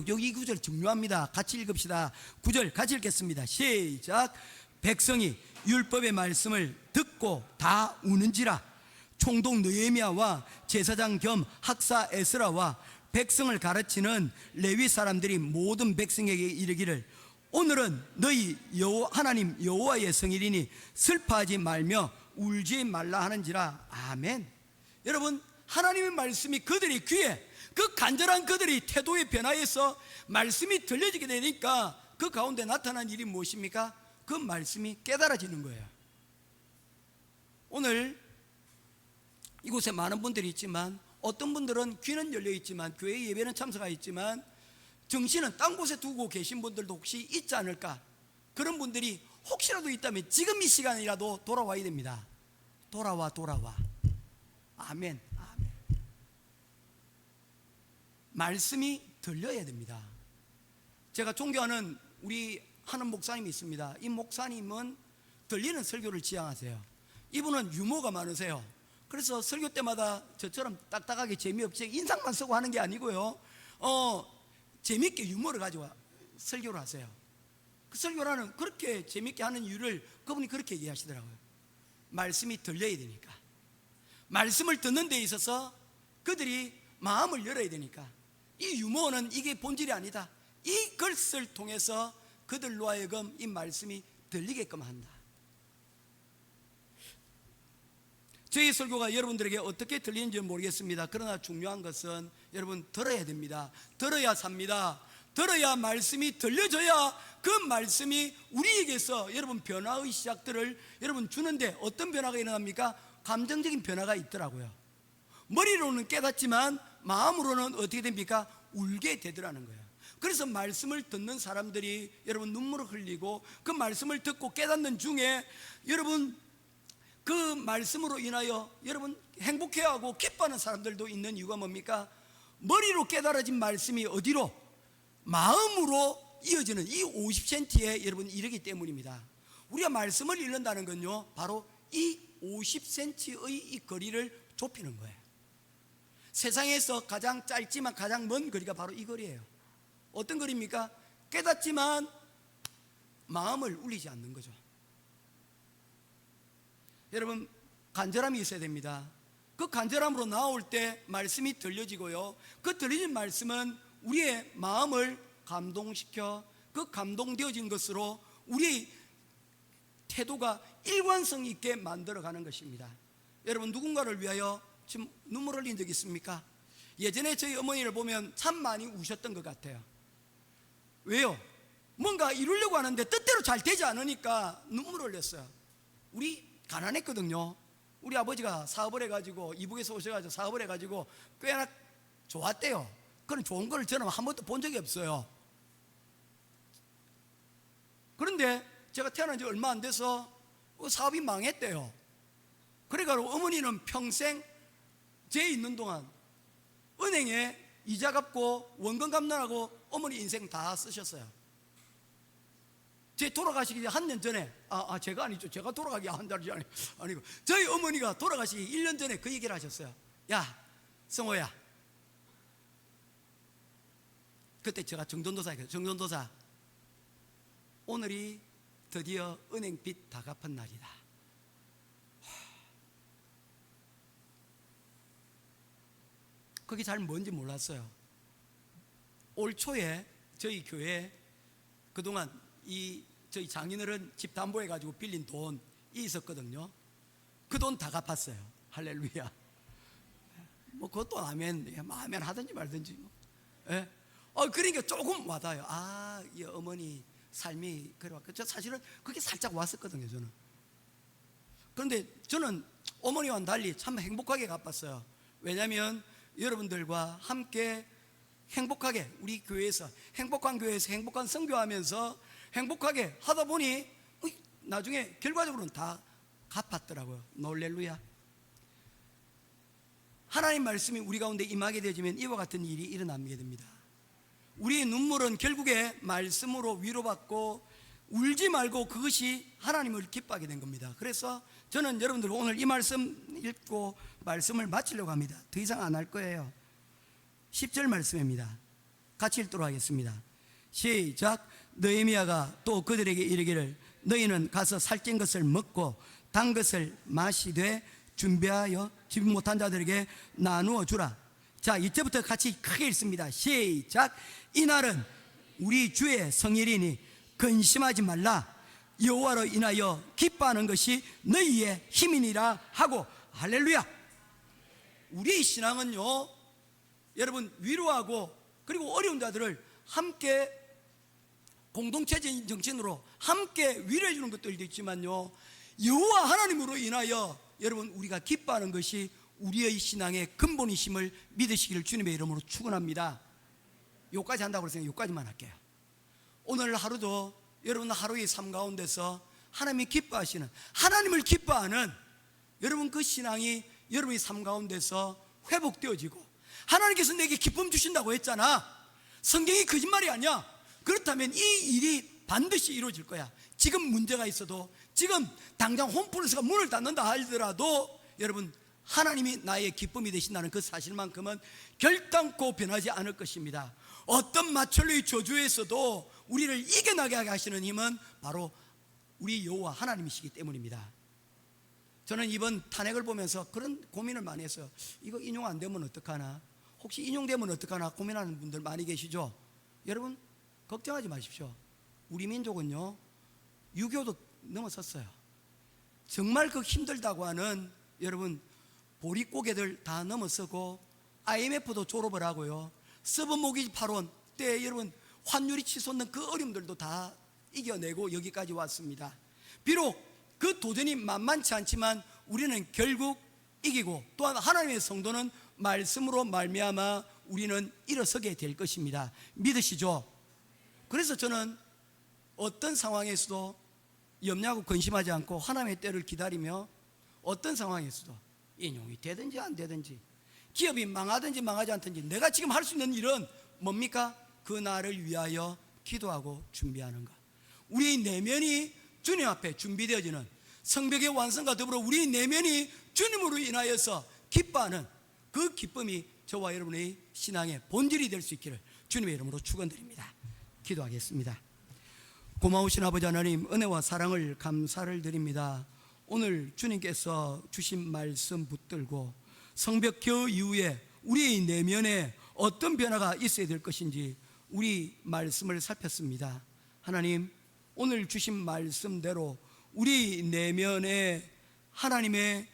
여기 이 구절 중요합니다. 같이 읽읍시다. 9절 같이 읽겠습니다. 시작. 백성이 율법의 말씀을 듣고 다 우는지라. 총독 느헤미야와 제사장 겸 학사 에스라와 백성을 가르치는 레위 사람들이 모든 백성에게 이르기를 오늘은 너희 하나님 여호와의 성일이니 슬퍼하지 말며 울지 말라 하는지라. 아멘. 여러분 하나님의 말씀이 그들의 귀에 그 간절한 그들의 태도의 변화에서 말씀이 들려지게 되니까 그 가운데 나타난 일이 무엇입니까? 그 말씀이 깨달아지는 거예요. 오늘 이곳에 많은 분들이 있지만 어떤 분들은 귀는 열려 있지만 교회 예배는 참석하여 있지만 정신은 딴 곳에 두고 계신 분들도 혹시 있지 않을까? 그런 분들이 혹시라도 있다면 지금 이 시간이라도 돌아와야 됩니다. 돌아와. 아멘. 말씀이 들려야 됩니다. 제가 존경하는 우리 하는 목사님이 있습니다. 이 목사님은 들리는 설교를 지향하세요. 이분은 유머가 많으세요. 그래서 설교 때마다 저처럼 딱딱하게 재미없이 인상만 쓰고 하는 게 아니고요, 재미있게 유머를 가지고 설교를 하세요. 그 설교라는 그렇게 재미있게 하는 이유를 그분이 그렇게 얘기하시더라고요. 말씀이 들려야 되니까, 말씀을 듣는 데 있어서 그들이 마음을 열어야 되니까, 이 유머는 이게 본질이 아니다. 이 글을 통해서 그들로 하여금 이 말씀이 들리게끔 한다. 저희 설교가 여러분들에게 어떻게 들리는지는 모르겠습니다. 그러나 중요한 것은 여러분 들어야 됩니다. 들어야 삽니다. 들어야 말씀이 들려져야 그 말씀이 우리에게서 여러분 변화의 시작들을 여러분 주는데 어떤 변화가 일어납니까? 감정적인 변화가 있더라고요. 머리로는 깨닫지만 마음으로는 어떻게 됩니까? 울게 되더라는 거예요. 그래서 말씀을 듣는 사람들이 여러분 눈물을 흘리고 그 말씀을 듣고 깨닫는 중에 여러분 그 말씀으로 인하여 여러분 행복해하고 기뻐하는 사람들도 있는 이유가 뭡니까? 머리로 깨달아진 말씀이 어디로? 마음으로 이어지는 이 50cm에 여러분 이르기 때문입니다. 우리가 말씀을 읽는다는 건요, 바로 이 50cm의 이 거리를 좁히는 거예요. 세상에서 가장 짧지만 가장 먼 거리가 바로 이 거리예요. 어떤 거리입니까? 깨닫지만 마음을 울리지 않는 거죠. 여러분 간절함이 있어야 됩니다. 그 간절함으로 나올 때 말씀이 들려지고요, 그 들려진 말씀은 우리의 마음을 감동시켜 그 감동되어진 것으로 우리의 태도가 일관성 있게 만들어가는 것입니다. 여러분 누군가를 위하여 지금 눈물 흘린 적 있습니까? 예전에 저희 어머니를 보면 참 많이 우셨던 것 같아요. 왜요? 뭔가 이루려고 하는데 뜻대로 잘 되지 않으니까 눈물 흘렸어요. 우리 가난했거든요. 우리 아버지가 사업을 해가지고 이북에서 오셔가지고 사업을 해가지고 꽤나 좋았대요. 그런 좋은 걸 저는 한 번도 본 적이 없어요. 그런데 제가 태어난 지 얼마 안 돼서 사업이 망했대요. 그래가지고 어머니는 평생 제 있는 동안 은행에 이자 갚고 원금 감당하고 어머니 인생 다 쓰셨어요. 제 돌아가시기 한 년 전에, 제가 아니죠. 제가 돌아가기 한 달이 아니고 저희 어머니가 돌아가시기 1년 전에 그 얘기를 하셨어요. 야, 성호야. 그때 제가 정전도사였어요. 정전도사, 오늘이 드디어 은행 빚 다 갚은 날이다. 그게 잘 뭔지 몰랐어요. 올 초에 저희 교회에 그동안 저희 장인어른 집 담보해가지고 빌린 돈이 있었거든요. 그 돈 다 갚았어요. 할렐루야. 뭐 그것도 아멘 하든지 말든지 뭐. 예? 그러니까 조금 와닿아요. 이 어머니 삶이 그래 왔고, 저 사실은 그게 살짝 왔었거든요, 저는. 그런데 저는 어머니와는 달리 참 행복하게 갚았어요. 왜냐하면 여러분들과 함께 행복하게 우리 교회에서 행복한 교회에서 행복한 선교하면서 행복하게 하다 보니 나중에 결과적으로는 다 갚았더라고요. 놀렐루야. 하나님 말씀이 우리 가운데 임하게 되어지면 이와 같은 일이 일어나게 됩니다. 우리의 눈물은 결국에 말씀으로 위로받고 울지 말고 그것이 하나님을 기뻐하게 된 겁니다. 그래서 저는 여러분들 오늘 이 말씀 읽고 말씀을 마치려고 합니다. 더 이상 안 할 거예요. 10절 말씀입니다. 같이 읽도록 하겠습니다. 시작. 느헤미야가 또 그들에게 이르기를 너희는 가서 살찐 것을 먹고 단 것을 마시되 준비하여 집 못한 자들에게 나누어 주라. 자, 이때부터 같이 크게 읽습니다. 시작. 이날은 우리 주의 성일이니 근심하지 말라. 여호와로 인하여 기뻐하는 것이 너희의 힘이니라 하고. 할렐루야. 우리의 신앙은요, 여러분 위로하고 그리고 어려운 자들을 함께 공동체적인 정신으로 함께 위로해 주는 것들도 있지만요, 여호와 하나님으로 인하여 여러분 우리가 기뻐하는 것이 우리의 신앙의 근본이심을 믿으시기를 주님의 이름으로 축원합니다. 요까지 한다고 그래서 요까지만 할게요. 오늘 하루도 여러분 하루의 삶 가운데서 하나님이 기뻐하시는, 하나님을 기뻐하는 여러분 그 신앙이 여러분의 삶 가운데서 회복되어지고, 하나님께서 내게 기쁨 주신다고 했잖아. 성경이 거짓말이 아니야. 그렇다면 이 일이 반드시 이루어질 거야. 지금 문제가 있어도, 지금 당장 홈플러스가 문을 닫는다 하더라도 여러분 하나님이 나의 기쁨이 되신다는 그 사실만큼은 결단코 변하지 않을 것입니다. 어떤 마철로의 저주에서도 우리를 이겨나게 하시는 힘은 바로 우리 여호와 하나님이시기 때문입니다. 저는 이번 탄핵을 보면서 그런 고민을 많이 했어요. 이거 인용 안 되면 어떡하나, 혹시 인용되면 어떡하나 고민하는 분들 많이 계시죠? 여러분 걱정하지 마십시오. 우리 민족은요 6.25도 넘어섰어요. 정말 그 힘들다고 하는 여러분 보릿고개들 다 넘어서고, IMF도 졸업을 하고요, 서브모기지 파론 때 여러분 환율이 치솟는 그 어려움들도 다 이겨내고 여기까지 왔습니다. 비록 그 도전이 만만치 않지만 우리는 결국 이기고, 또한 하나님의 성도는 말씀으로 말미암아 우리는 일어서게 될 것입니다. 믿으시죠? 그래서 저는 어떤 상황에서도 염려하고 근심하지 않고 하나님의 때를 기다리며, 어떤 상황에서도 인용이 되든지 안 되든지, 기업이 망하든지 망하지 않든지, 내가 지금 할 수 있는 일은 뭡니까? 그 날을 위하여 기도하고 준비하는 것. 우리 내면이 주님 앞에 준비되어지는 성벽의 완성과 더불어 우리 내면이 주님으로 인하여서 기뻐하는 그 기쁨이 저와 여러분의 신앙의 본질이 될 수 있기를 주님의 이름으로 축원드립니다. 기도하겠습니다. 고마우신 아버지 하나님, 은혜와 사랑을 감사를 드립니다. 오늘 주님께서 주신 말씀 붙들고 성벽 겨 이후에 우리의 내면에 어떤 변화가 있어야 될 것인지 우리 말씀을 살폈습니다. 하나님, 오늘 주신 말씀대로 우리 내면에 하나님의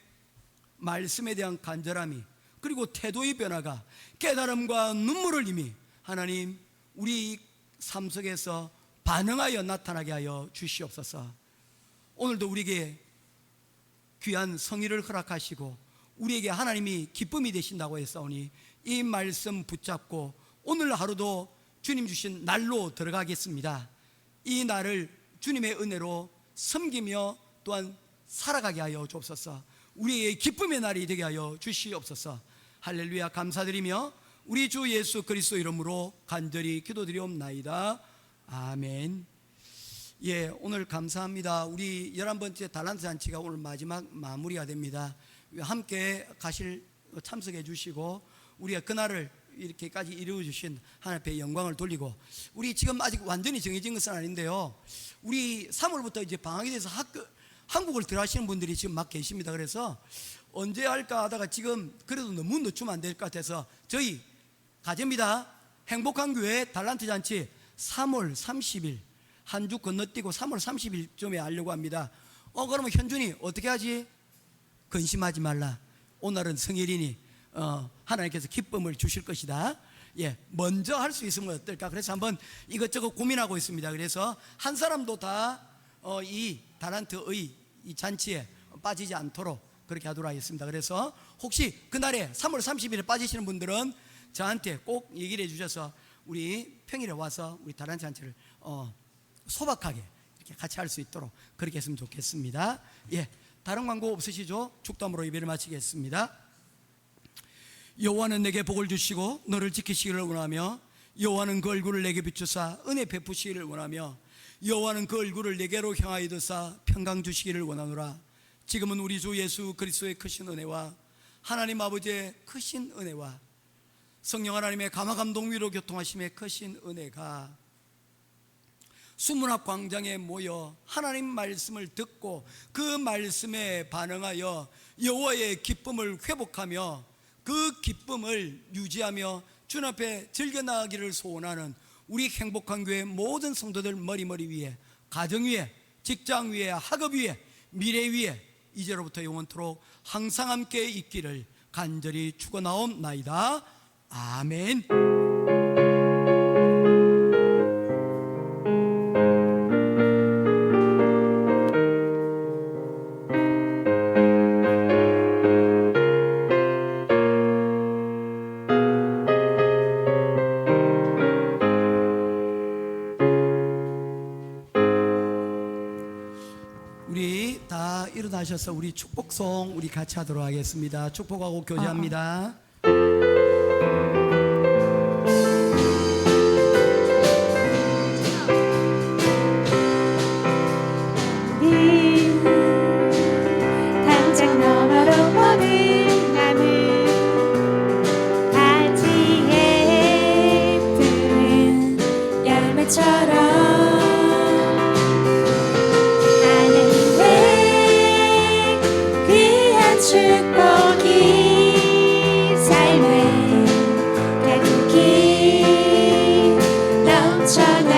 말씀에 대한 간절함이, 그리고 태도의 변화가, 깨달음과 눈물을 흘림이 하나님 우리 삶 속에서 반응하여 나타나게 하여 주시옵소서. 오늘도 우리에게 귀한 성의를 허락하시고 우리에게 하나님이 기쁨이 되신다고 했사오니 이 말씀 붙잡고 오늘 하루도 주님 주신 날로 들어가겠습니다. 이 날을 주님의 은혜로 섬기며 또한 살아가게 하여 주옵소서. 우리의 기쁨의 날이 되게 하여 주시옵소서. 할렐루야. 감사드리며 우리 주 예수 그리스도 이름으로 간절히 기도드리옵나이다. 아멘. 예, 오늘 감사합니다. 우리 11번째 달란트 잔치가 오늘 마지막 마무리가 됩니다. 함께 가실 참석해 주시고 우리가 그날을 이렇게까지 이루어 주신 하나님 앞에 영광을 돌리고, 우리 지금 아직 완전히 정해진 것은 아닌데요, 우리 3월부터 이제 방학이 돼서 한국을 들어가시는 분들이 지금 막 계십니다. 그래서 언제 할까 하다가 지금 그래도 너무 늦추면 안 될 것 같아서 저희 가제입니다. 행복한 교회 달란트 잔치 3월 30일 한 주 건너뛰고 3월 30일쯤에 하려고 합니다. 그러면 현준이 어떻게 하지? 근심하지 말라. 오늘은 성일이니 하나님께서 기쁨을 주실 것이다. 예, 먼저 할 수 있으면 어떨까? 그래서 한번 이것저것 고민하고 있습니다. 그래서 한 사람도 다 이 달란트의 이 잔치에 빠지지 않도록 그렇게 하도록 하겠습니다. 그래서 혹시 그날에 3월 30일에 빠지시는 분들은 저한테 꼭 얘기를 해주셔서 우리 평일에 와서 우리 달란트 잔치를 소박하게 이렇게 같이 할 수 있도록 그렇게 했으면 좋겠습니다. 예, 다른 광고 없으시죠? 축도함으로 예배를 마치겠습니다. 여호와는 내게 복을 주시고 너를 지키시기를 원하며, 여호와는 그 얼굴을 내게 비추사 은혜 베푸시기를 원하며, 여호와는 그 얼굴을 내게로 향하여 드사 평강 주시기를 원하노라. 지금은 우리 주 예수 그리스도의 크신 은혜와 하나님 아버지의 크신 은혜와 성령 하나님의 감화 감동 위로 교통하심의 크신 은혜가 수문학 광장에 모여 하나님 말씀을 듣고 그 말씀에 반응하여 여호와의 기쁨을 회복하며 그 기쁨을 유지하며 주님 앞에 즐겨나가기를 소원하는 우리 행복한 교회 모든 성도들 머리 위에, 가정 위에, 직장 위에, 학업 위에, 미래 위에 이제로부터 영원토록 항상 함께 있기를 간절히 축원하옵나이다. 아멘. 일어나셔서 우리 축복송 우리 같이 하도록 하겠습니다. 축복하고 교제합니다. 당장 너머로 보는 나무 가지에 푸른 열매처럼 하나님의 귀한 축복이 삶에 가득히 넘쳐나